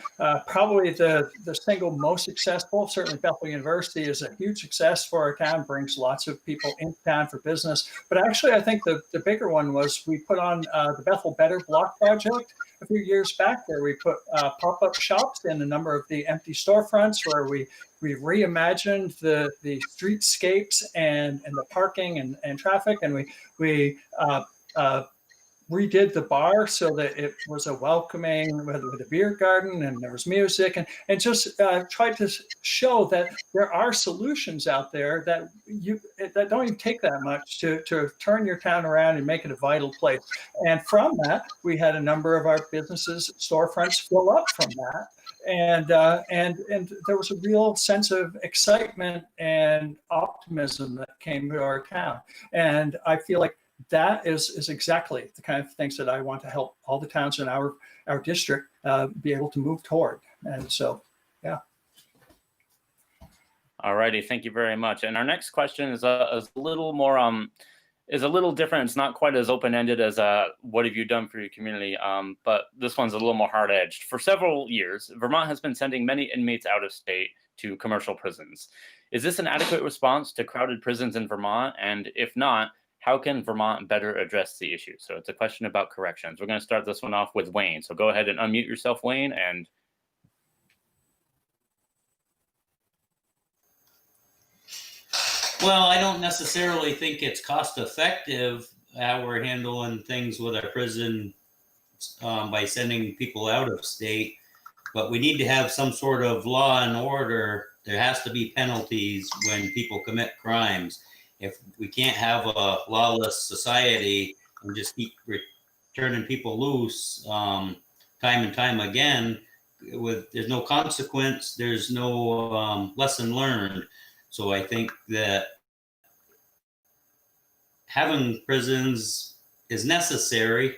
Probably the single most successful, certainly Bethel University is a huge success for our town, brings lots of people into town for business. But actually, I think the bigger one was we put on the Bethel Better Block Project a few years back, where we put pop-up shops in a number of the empty storefronts, where we reimagined the streetscapes and the parking and traffic, and we redid the bar so that it was a welcoming with a beer garden, and there was music, and just tried to show that there are solutions out there that don't even take that much to turn your town around and make it a vital place. And from that, we had a number of our businesses, storefronts fill up from that. And there was a real sense of excitement and optimism that came to our town. And I feel like that is exactly the kind of things that I want to help all the towns in our district be able to move toward. And so, yeah. All righty, thank you very much. And our next question is a little more is a little different. It's not quite as open-ended as what have you done for your community, but this one's a little more hard-edged. For several years, Vermont has been sending many inmates out of state to commercial prisons. Is this an adequate response to crowded prisons in Vermont? And if not, how can Vermont better address the issue? So it's a question about corrections. We're going to start this one off with Wayne. So go ahead and unmute yourself, Wayne, and Well, I don't necessarily think it's cost effective how we're handling things with our prison by sending people out of state, but we need to have some sort of law and order. There has to be penalties when people commit crimes. If we can't have a lawless society and just keep turning people loose time and time again, there's no consequence, there's no lesson learned. So I think that having prisons is necessary.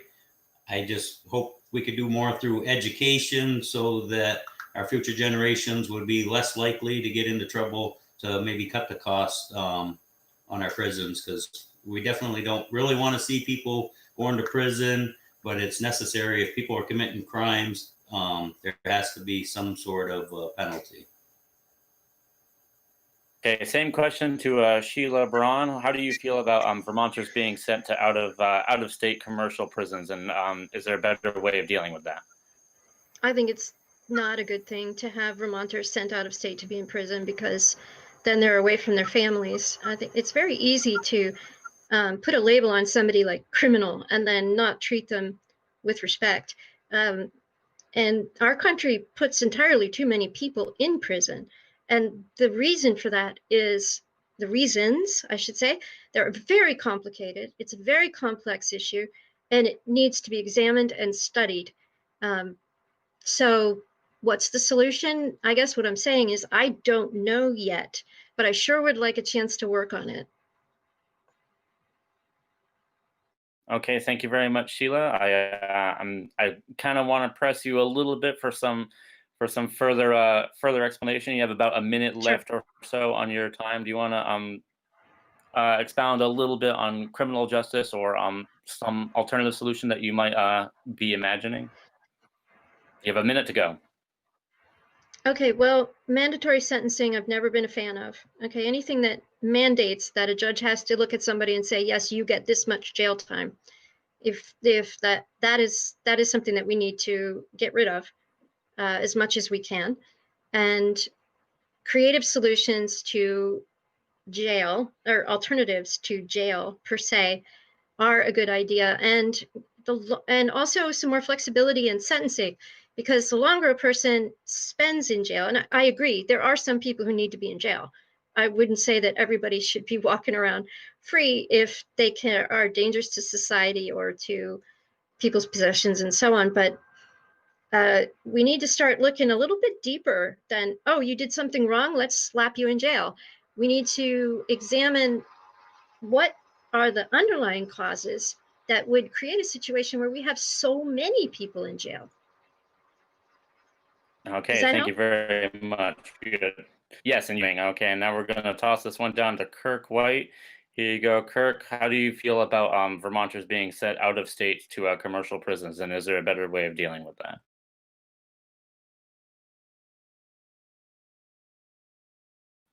I just hope we could do more through education so that our future generations would be less likely to get into trouble, to maybe cut the cost on our prisons, because we definitely don't really want to see people going to prison, but it's necessary. If people are committing crimes, there has to be some sort of penalty. okay, same question to Sheila Braun. How do you feel about Vermonters being sent to out of state commercial prisons, and is there a better way of dealing with that? I think it's not a good thing to have Vermonters sent out of state to be in prison, because then they're away from their families. I think it's very easy to put a label on somebody like criminal and then not treat them with respect. And our country puts entirely too many people in prison. And the reason for that is, the reasons, I should say, they're very complicated. It's a very complex issue, and it needs to be examined and studied. So what's the solution? I guess what I'm saying is I don't know yet, but I sure would like a chance to work on it. Okay, thank you very much, Sheila. I kind of want to press you a little bit for some further explanation. You have about a minute Sure. left or so on your time. Do you want to expound a little bit on criminal justice or some alternative solution that you might be imagining? You have a minute to go. Okay, well, mandatory sentencing, I've never been a fan of. Okay, anything that mandates that a judge has to look at somebody and say, yes, you get this much jail time. If that is something that we need to get rid of as much as we can, and creative solutions to jail or alternatives to jail per se are a good idea, and and also some more flexibility in sentencing, because the longer a person spends in jail, and I agree there are some people who need to be in jail. I wouldn't say that everybody should be walking around free if they are dangerous to society or to people's possessions and so on, but we need to start looking a little bit deeper than, oh, you did something wrong, let's slap you in jail. We need to examine what are the underlying causes that would create a situation where we have so many people in jail. Does Okay, that thank help? you very much. Good. Yes, and okay, and now we're gonna toss this one down to Kirk White. Here you go, Kirk. How do you feel about Vermonters being sent out of state to commercial prisons, and is there a better way of dealing with that?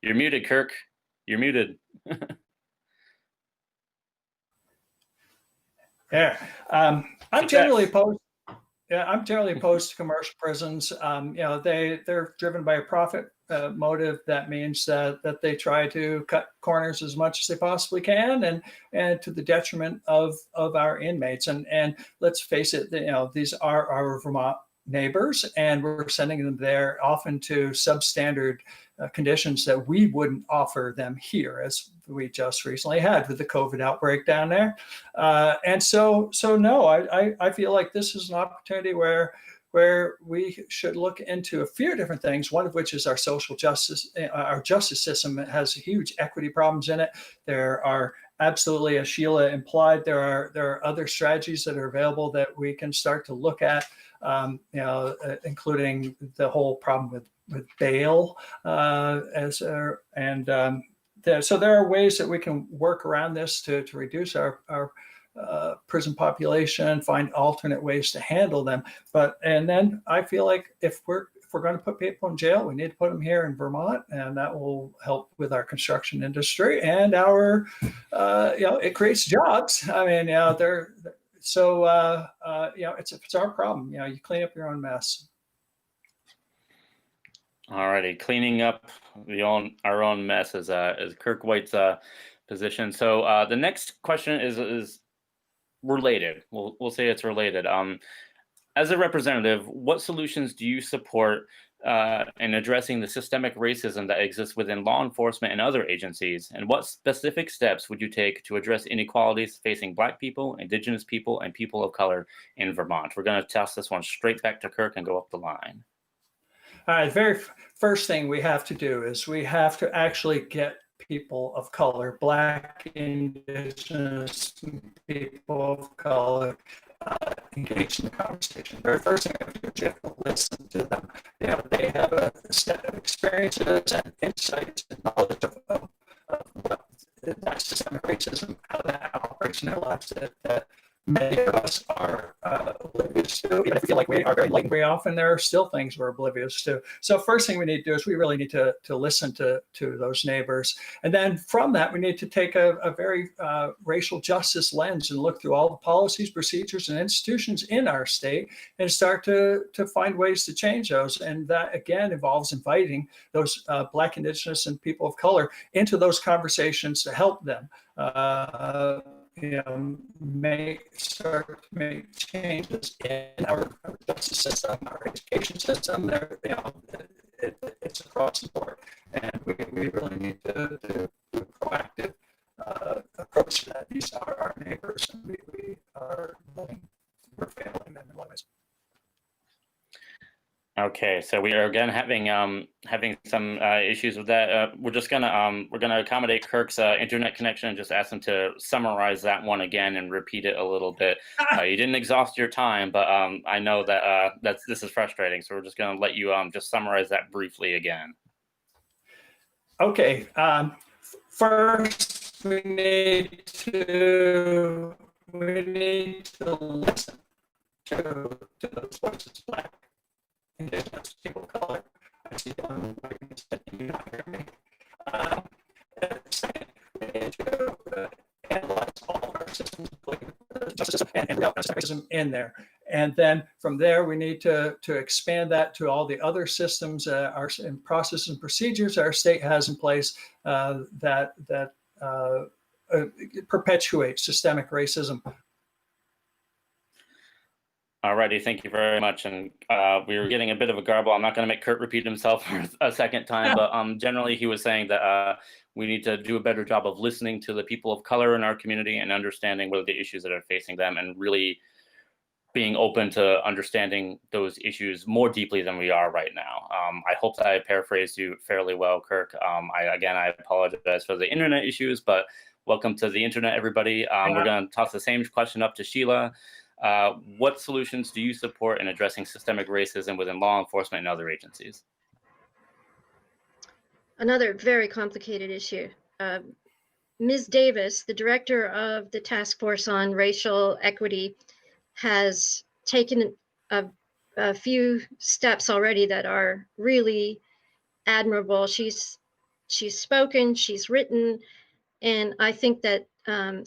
You're muted, Kirk. You're muted. Yeah, I'm Success. generally opposed. Yeah, I'm generally opposed to commercial prisons. They're driven by a profit motive. That means that they try to cut corners as much as they possibly can, and to the detriment of our inmates. And let's face it, these are our Vermont neighbors, and we're sending them there often to substandard conditions that we wouldn't offer them here, as we just recently had with the COVID outbreak down there. And so no, I feel like this is an opportunity where we should look into a few different things, one of which is our social justice. Our justice system has huge equity problems in it. There are absolutely, as Sheila implied, there are other strategies that are available that we can start to look at, including the whole problem with bail, so there are ways that we can work around this to reduce our prison population, find alternate ways to handle them. And then I feel like if we're going to put people in jail, we need to put them here in Vermont, and that will help with our construction industry and our, it creates jobs. I mean, it's our problem. You clean up your own mess. Alrighty, cleaning up our own mess is Kirk White's position. So the next question is related. We'll say it's related. As a representative, what solutions do you support in addressing the systemic racism that exists within law enforcement and other agencies? And what specific steps would you take to address inequalities facing Black people, Indigenous people, and people of color in Vermont? We're going to toss this one straight back to Kirk and go up the line. All right, the very first thing we have to do is we have to actually get people of color, Black, Indigenous people of color, engaged in the conversation. The very first thing I have to do is you have to listen to them. They have a set of experiences and insights and knowledge of that systemic racism, how that operates in their lives that many of us are oblivious to. Even if we feel like we are very enlightened, very often there are still things we're oblivious to. So first thing we need to do is we really need to listen to those neighbors. And then from that, we need to take a very racial justice lens and look through all the policies, procedures, and institutions in our state and start to find ways to change those. And that, again, involves inviting those Black, Indigenous, and people of color into those conversations to help them start to make changes in our justice system, our education system. It's across the board, and we really need to do a proactive approach to that. These are our neighbors, and we're failing them in a lot of ways. Okay, so we are again having having some issues with that. We're just gonna accommodate Kirk's internet connection and just ask him to summarize that one again and repeat it a little bit. You didn't exhaust your time, but I know that this is frustrating, so we're just gonna let you just summarize that briefly again. Okay. First, we need to listen to those voices, Black, Indigenous, people of color. I see them. You not hear me. Second, we need to analyze all of our systems, justice system, and racism in there. And then from there, we need to expand that to all the other systems, our processes and procedures our state has in place that perpetuate systemic racism. Alrighty, thank you very much. And we were getting a bit of a garble. I'm not going to make Kurt repeat himself for a second time, but generally he was saying that we need to do a better job of listening to the people of color in our community and understanding what are the issues that are facing them, and really being open to understanding those issues more deeply than we are right now. I hope that I paraphrased you fairly well, Kirk. I apologize for the internet issues, but welcome to the internet, everybody. We're going to toss the same question up to Sheila. What solutions do you support in addressing systemic racism within law enforcement and other agencies? Another very complicated issue. Ms. Davis, the director of the Task Force on Racial Equity, has taken a few steps already that are really admirable. She's spoken, she's written, and I think that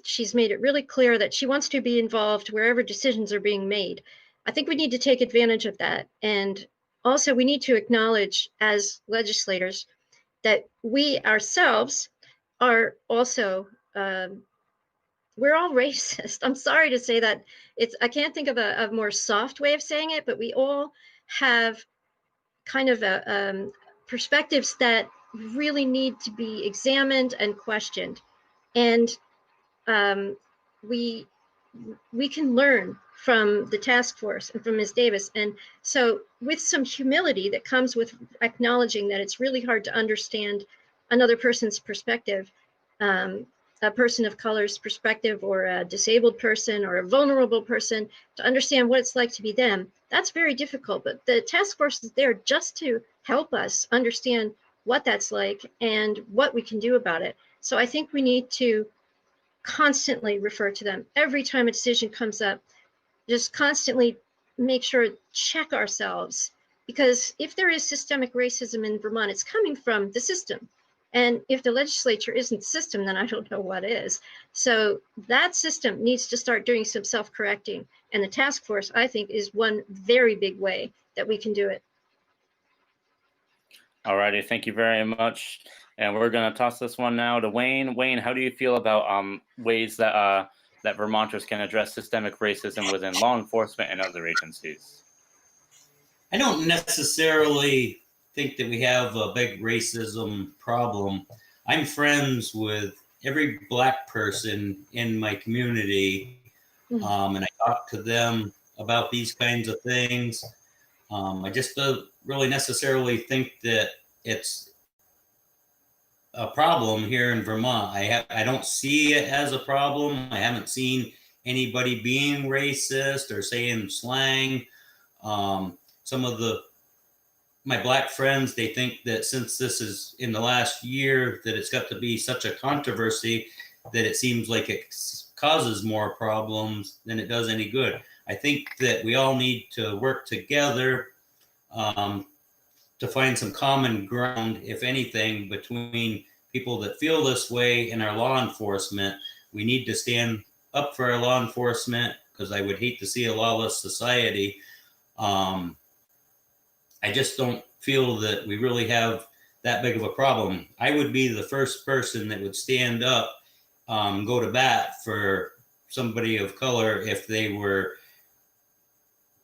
she's made it really clear that she wants to be involved wherever decisions are being made. I think we need to take advantage of that. And also we need to acknowledge as legislators that we ourselves are also, we're all racist. I'm sorry to say that. I can't think of a more soft way of saying it, but we all have kind of perspectives that really need to be examined and questioned. And we can learn from the task force and from Ms. Davis. And so with some humility that comes with acknowledging that it's really hard to understand another person's perspective, a person of color's perspective, or a disabled person or a vulnerable person, to understand what it's like to be them, that's very difficult. But the task force is there just to help us understand what that's like and what we can do about it. So I think we need to constantly refer to them. Every time a decision comes up, just constantly make sure, check ourselves. Because if there is systemic racism in Vermont, it's coming from the system. And if the legislature isn't the system, then I don't know what is. So that system needs to start doing some self-correcting. And the task force, I think, is one very big way that we can do it. All righty, thank you very much. And we're going to toss this one now to Wayne. Wayne, how do you feel about ways that that Vermonters can address systemic racism within law enforcement and other agencies? I don't necessarily think that we have a big racism problem. I'm friends with every Black person in my community, and I talk to them about these kinds of things. I just don't really necessarily think that it's a problem here in Vermont. I don't see it as a problem. I haven't seen anybody being racist or saying slang. Some of my Black friends, they think that since this is in the last year, that it's got to be such a controversy that it seems like it causes more problems than it does any good. I think that we all need to work together to find some common ground, if anything, between people that feel this way and our law enforcement. We need to stand up for our law enforcement, because I would hate to see a lawless society. I just don't feel that we really have that big of a problem. I would be the first person that would stand up, go to bat for somebody of color if they were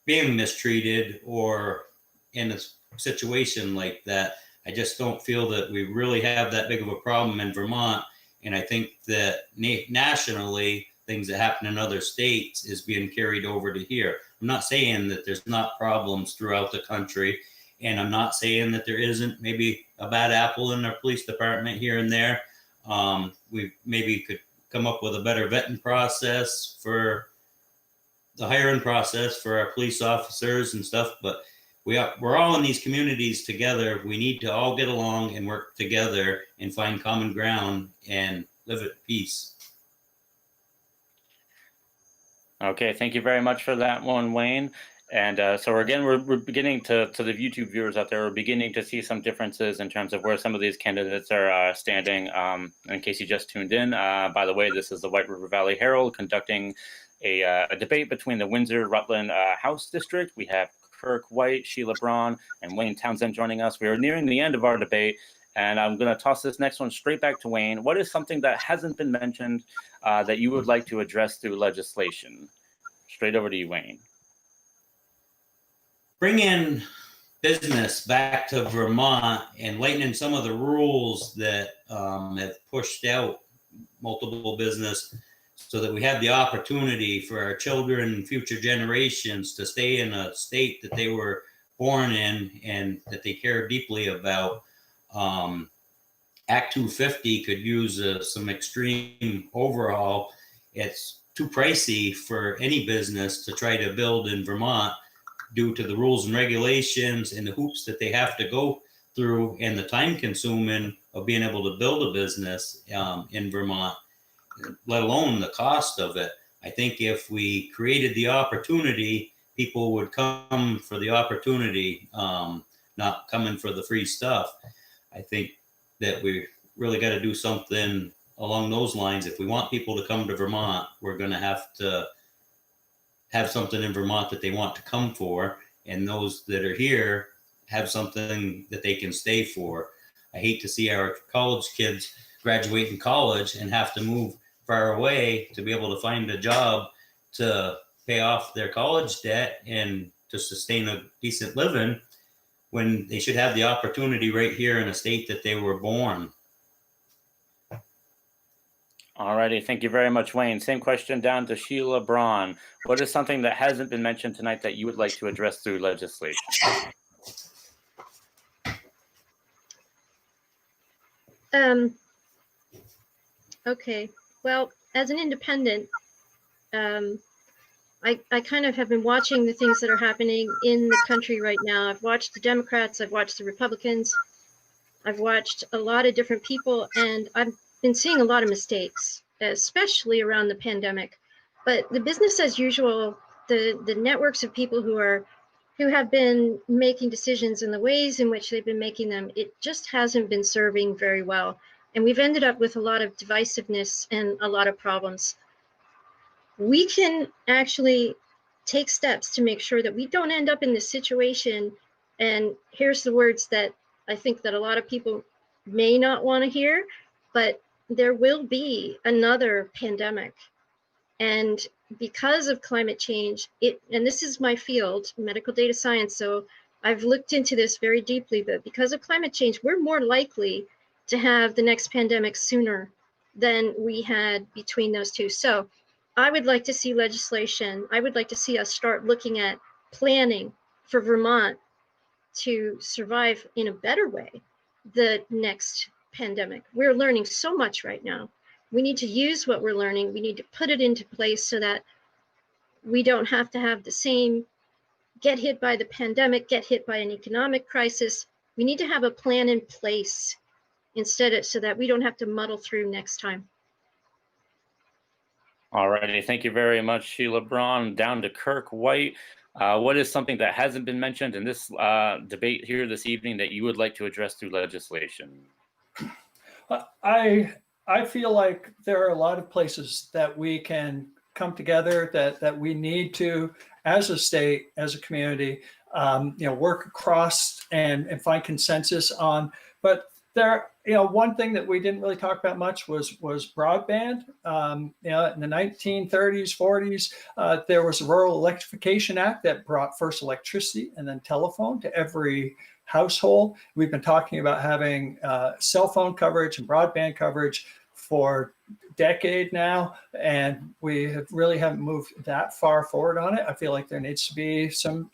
being mistreated or in a situation like that. I just don't feel that we really have that big of a problem in Vermont. And I think that nationally, things that happen in other states is being carried over to here. I'm not saying that there's not problems throughout the country. And I'm not saying that there isn't maybe a bad apple in our police department here and there. We maybe could come up with a better vetting process for the hiring process for our police officers and stuff, but we're all in these communities together. We need to all get along and work together and find common ground and live at peace. Okay, thank you very much for that one, Wayne. And so again, we're beginning to the YouTube viewers out there, we're beginning to see some differences in terms of where some of these candidates are standing. In case you just tuned in, by the way, this is the White River Valley Herald conducting a debate between the Windsor-Rutland House District. We have Kirk White, Sheila Braun, and Wayne Townsend joining us. We are nearing the end of our debate, and I'm going to toss this next one straight back to Wayne. What is something that hasn't been mentioned that you would like to address through legislation? Straight over to you, Wayne. Bring in business back to Vermont and lightening some of the rules that have pushed out multiple business, so that we have the opportunity for our children and future generations to stay in a state that they were born in and that they care deeply about. Act 250 could use some extreme overhaul. It's too pricey for any business to try to build in Vermont due to the rules and regulations and the hoops that they have to go through and the time consuming of being able to build a business in Vermont, let alone the cost of it. I think if we created the opportunity, people would come for the opportunity, not coming for the free stuff. I think that we really got to do something along those lines. If we want people to come to Vermont, we're going to have something in Vermont that they want to come for, and those that are here have something that they can stay for. I hate to see our college kids graduate in college and have to move far away to be able to find a job to pay off their college debt and to sustain a decent living, when they should have the opportunity right here in a state that they were born. All righty, thank you very much, Wayne. Same question down to Sheila Braun. What is something that hasn't been mentioned tonight that you would like to address through legislation? Okay, well, as an independent, I kind of have been watching the things that are happening in the country right now. I've watched the Democrats, I've watched the Republicans, I've watched a lot of different people, and I've been seeing a lot of mistakes, especially around the pandemic. But the business as usual, the networks of people who have been making decisions and the ways in which they've been making them, it just hasn't been serving very well. And we've ended up with a lot of divisiveness and a lot of problems. We can actually take steps to make sure that we don't end up in this situation. And here's the words that I think that a lot of people may not want to hear, but there will be another pandemic. And because of climate change, and this is my field, medical data science, so I've looked into this very deeply, but because of climate change, we're more likely to have the next pandemic sooner than we had between those two. So I would like to see legislation. I would like to see us start looking at planning for Vermont to survive in a better way the next pandemic. We're learning so much right now. We need to use what we're learning. We need to put it into place so that we don't have to have the same get hit by the pandemic, get hit by an economic crisis. We need to have a plan in place instead of, so that we don't have to muddle through next time. All righty, thank you very much, Sheila Braun. Down to Kirk White. What is something that hasn't been mentioned in this debate here this evening that you would like to address through legislation? I feel like there are a lot of places that we can come together, that we need to, as a state, as a community, work across and find consensus on. But there, one thing that we didn't really talk about much was broadband. In the 1930s, 40s, there was a Rural Electrification Act that brought first electricity and then telephone to every household. We've been talking about having cell phone coverage and broadband coverage for decade now, and we haven't moved that far forward on it. I feel like there needs to be some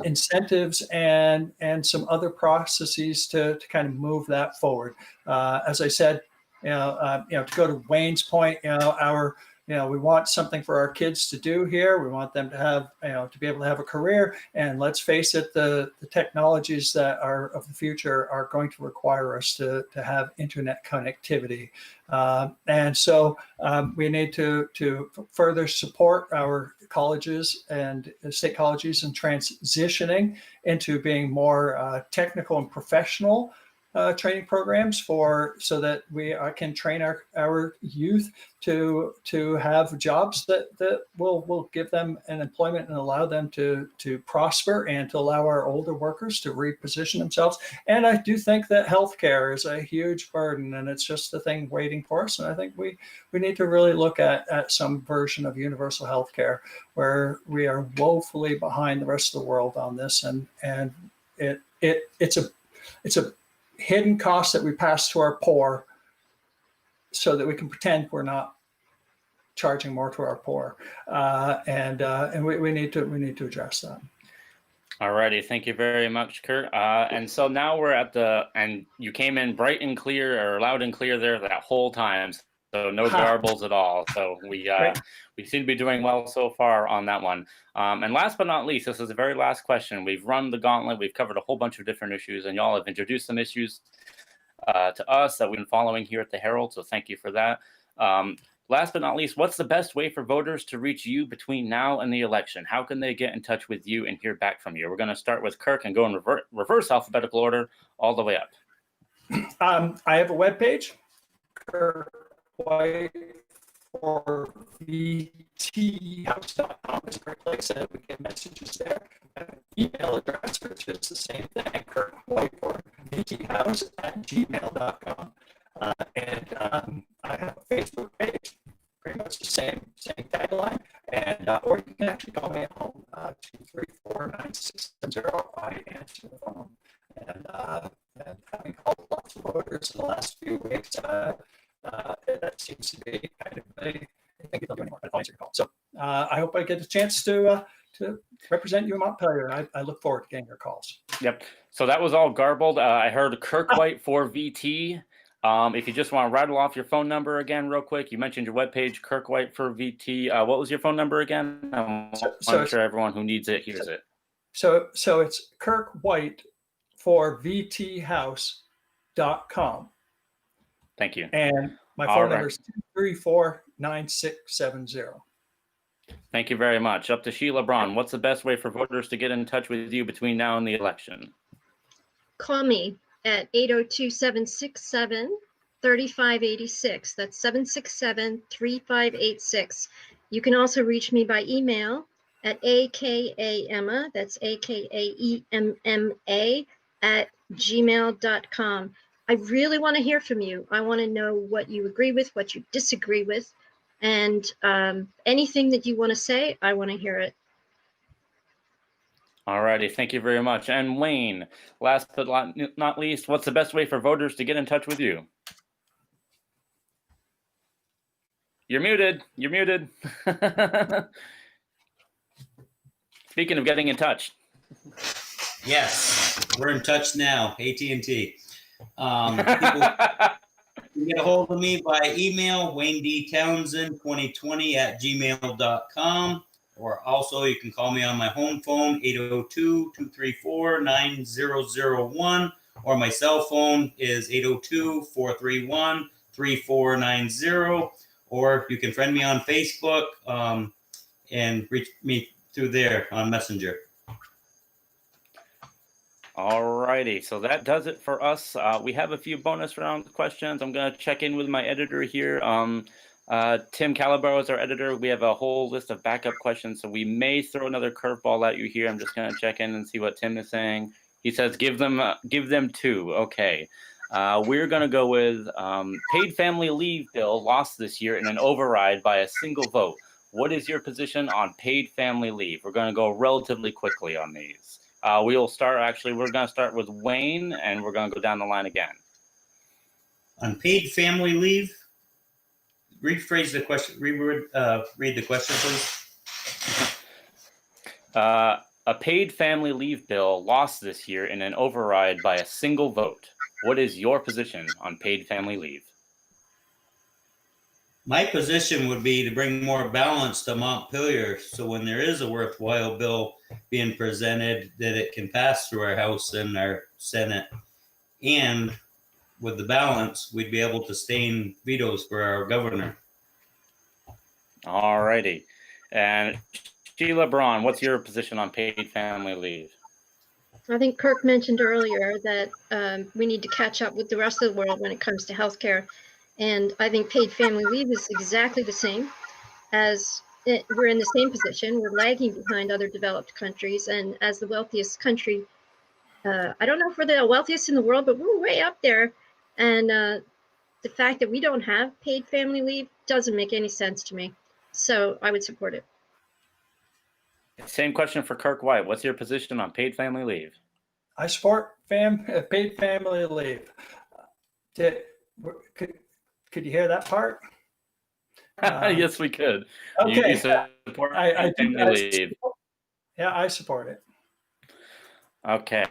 incentives and some other processes to kind of move that forward. As I said, to go to Wayne's point, we want something for our kids to do here. We want them to have, to be able to have a career. And let's face it, the technologies that are of the future are going to require us to have internet connectivity. And so we need to further support our colleges and state colleges in transitioning into being more technical and professional training programs so that we can train our youth to have jobs that will give them an employment and allow them to prosper, and to allow our older workers to reposition themselves. And I do think that healthcare is a huge burden, and it's just a thing waiting for us. And I think we need to really look at some version of universal healthcare where we are woefully behind the rest of the world on this, and it's a hidden cost that we pass to our poor so that we can pretend we're not charging more to our poor, and we need to address that. Alrighty, thank you very much, Kurt. And so now we're at and you came in bright and clear, or loud and clear there that whole time, so no garbles at all. So we seem to be doing well so far on that one. And last but not least, this is the very last question. We've run the gauntlet. We've covered a whole bunch of different issues, and y'all have introduced some issues to us that we've been following here at the Herald. So thank you for that. Last but not least, what's the best way for voters to reach you between now and the election? How can they get in touch with you and hear back from you? We're going to start with Kirk and go in reverse alphabetical order all the way up. I have a webpage, Kirk White for VTHouse.com is a great place that we get messages there. I have an email address, which is the same thing, Kirk White for VTHouse@gmail.com. And I have a Facebook page, pretty much the same tagline. And or you can actually call me at home, 234-9670. I answer the phone. And having called lots of voters in the last few weeks, that seems to be kind of I think they'll do any more. I'll answer your call. So I hope I get a chance to represent you in Montpelier, and I look forward to getting your calls. Yep. So that was all garbled. I heard Kirk White for VT. If you just want to rattle off your phone number again real quick, you mentioned your webpage, Kirk White for VT. What was your phone number again? I'm sure everyone who needs it hears it. So it's Kirk White for VTHouse.com. Thank you. And my phone number is 234-9670. Thank you very much. Up to Sheila Braun. What's the best way for voters to get in touch with you between now and the election? Call me at 802-767-3586. That's 767-3586. You can also reach me by email at akaemma, that's AKAEMMA @gmail.com. I really want to hear from you. I want to know what you agree with, what you disagree with, and anything that you want to say, I want to hear it. All righty. Thank you very much. And Wayne, last but not least, what's the best way for voters to get in touch with you? You're muted. You're muted. Speaking of getting in touch. Yes, we're in touch now. AT&T. People can get a hold of me by email, WayneDTownsend2020 @gmail.com. Or also you can call me on my home phone, 802-234-9001. Or my cell phone is 802-431-3490. Or you can friend me on Facebook and reach me through there on Messenger. All righty, so that does it for us. We have a few bonus round questions. I'm going to check in with my editor here. Tim Calabro is our editor. We have a whole list of backup questions, so we may throw another curveball at you here. I'm just going to check in and see what Tim is saying. He says, give them two. Okay. We're going to go with paid family leave bill lost this year in an override by a single vote. What is your position on paid family leave? We're going to go relatively quickly on these. We're going to start with Wayne, and we're going to go down the line again. On paid family leave? rephrase the question? Read the question, please. A paid family leave bill lost this year in an override by a single vote. What is your position on paid family leave? My position would be to bring more balance to Montpelier, so when there is a worthwhile bill being presented, that it can pass through our House and our Senate. And with the balance, we'd be able to stain vetoes for our governor. All righty. And Sheila Braun, what's your position on paid family leave? I think Kirk mentioned earlier that we need to catch up with the rest of the world when it comes to healthcare. And I think paid family leave is exactly the same as we're in the same position. We're lagging behind other developed countries. And as the wealthiest country, I don't know if we're the wealthiest in the world, but we're way up there. And the fact that we don't have paid family leave doesn't make any sense to me. So I would support it. Same question for Kirk White. What's your position on paid family leave? I support paid family leave. Could you hear that part? Yes, we could. Okay. You support I paid family leave. Yeah, I support it. Okay.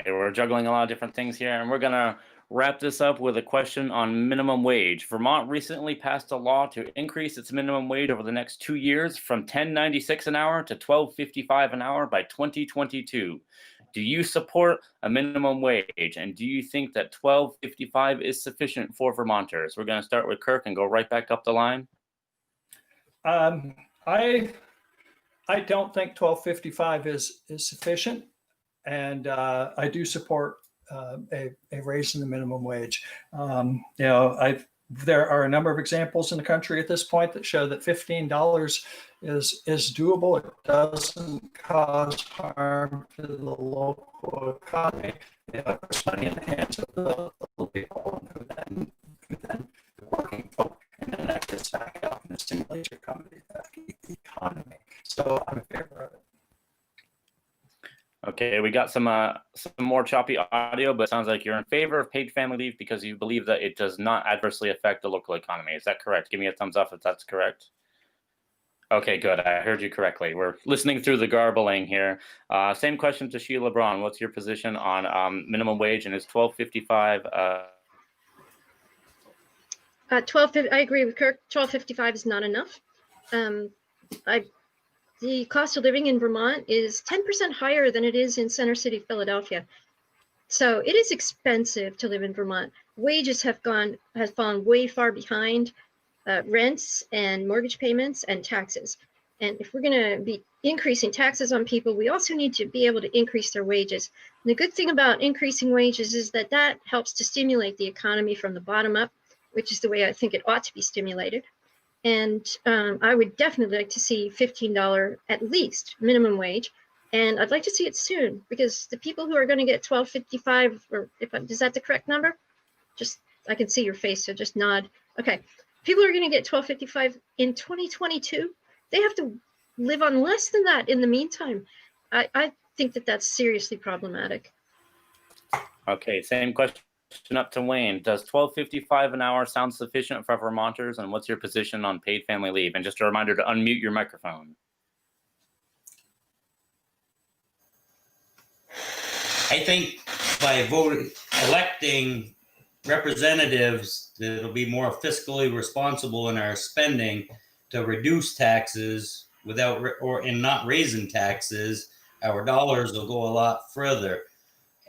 We're juggling a lot of different things here, and we're going to wrap this up with a question on minimum wage. Vermont recently passed a law to increase its minimum wage over the next 2 years from $10.96 an hour to $12.55 an hour by 2022. Do you support a minimum wage, and do you think that $12.55 is sufficient for Vermonters? We're going to start with Kirk and go right back up the line. I don't think $12.55 is sufficient, and I do support a raise in the minimum wage. There are a number of examples in the country at this point that show that $15 is doable. It doesn't cause harm to the local economy. It puts money in the hands of the people who then the working folk, and then that gets back out and stimulates your economy. So I'm in favor of it. Okay, we got some more choppy audio, but it sounds like you're in favor of paid family leave because you believe that it does not adversely affect the local economy. Is that correct? Give me a thumbs up if that's correct. Okay, good. I heard you correctly. We're listening through the garbling here. Same question to Sheila Braun. What's your position on minimum wage, and is $12.55? I agree with Kirk. $12.55 is not enough. The cost of living in Vermont is 10% higher than it is in Center City, Philadelphia. So it is expensive to live in Vermont. Wages have fallen way far behind rents and mortgage payments and taxes. And if we're going to be increasing taxes on people, we also need to be able to increase their wages. And the good thing about increasing wages is that that helps to stimulate the economy from the bottom up, which is the way I think it ought to be stimulated. And I would definitely like to see $15 at least minimum wage. And I'd like to see it soon, because the people who are going to get $12.55, or is that the correct number? Just, I can see your face, so just nod. Okay. People are going to get $12.55 in 2022. They have to live on less than that in the meantime. I think that that's seriously problematic. Okay, same question up to Wayne. Does $12.55 an hour sound sufficient for Vermonters, and what's your position on paid family leave? And just a reminder to unmute your microphone. I think by electing representatives that'll be more fiscally responsible in our spending to reduce taxes and not raising taxes, our dollars will go a lot further.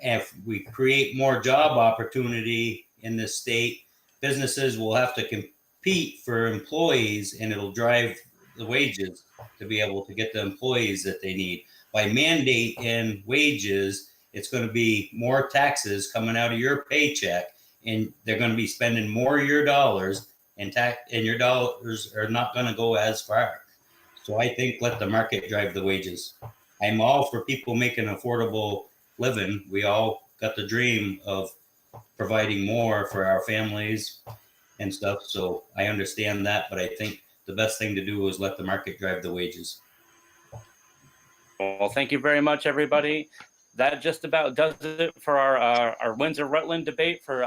If we create more job opportunity in this state, businesses will have to compete for employees, and it'll drive the wages to be able to get the employees that they need. By mandating wages, it's going to be more taxes coming out of your paycheck, and they're going to be spending more of your dollars, and your dollars are not going to go as far. So I think let the market drive the wages. I'm all for people making affordable living. We all got the dream of providing more for our families and stuff. So I understand that, but I think the best thing to do is let the market drive the wages. Well, thank you very much, everybody. That just about does it for our Windsor-Rutland debate for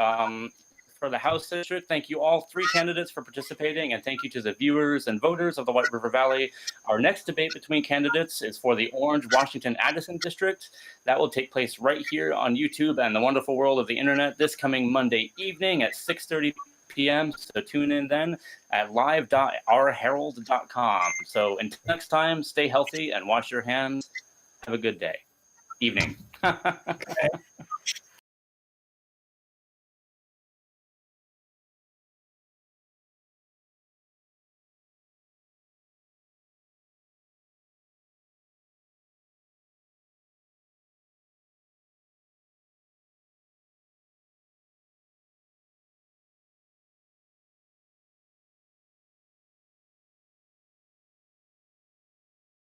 for the House District. Thank you all three candidates for participating, and thank you to the viewers and voters of the White River Valley. Our next debate between candidates is for the Orange Washington Addison District. That will take place right here on YouTube and the wonderful world of the internet this coming Monday evening at 6:30 p.m. So tune in then at live.ourherald.com. So until next time, stay healthy and wash your hands. Have a good day. Evening. Okay.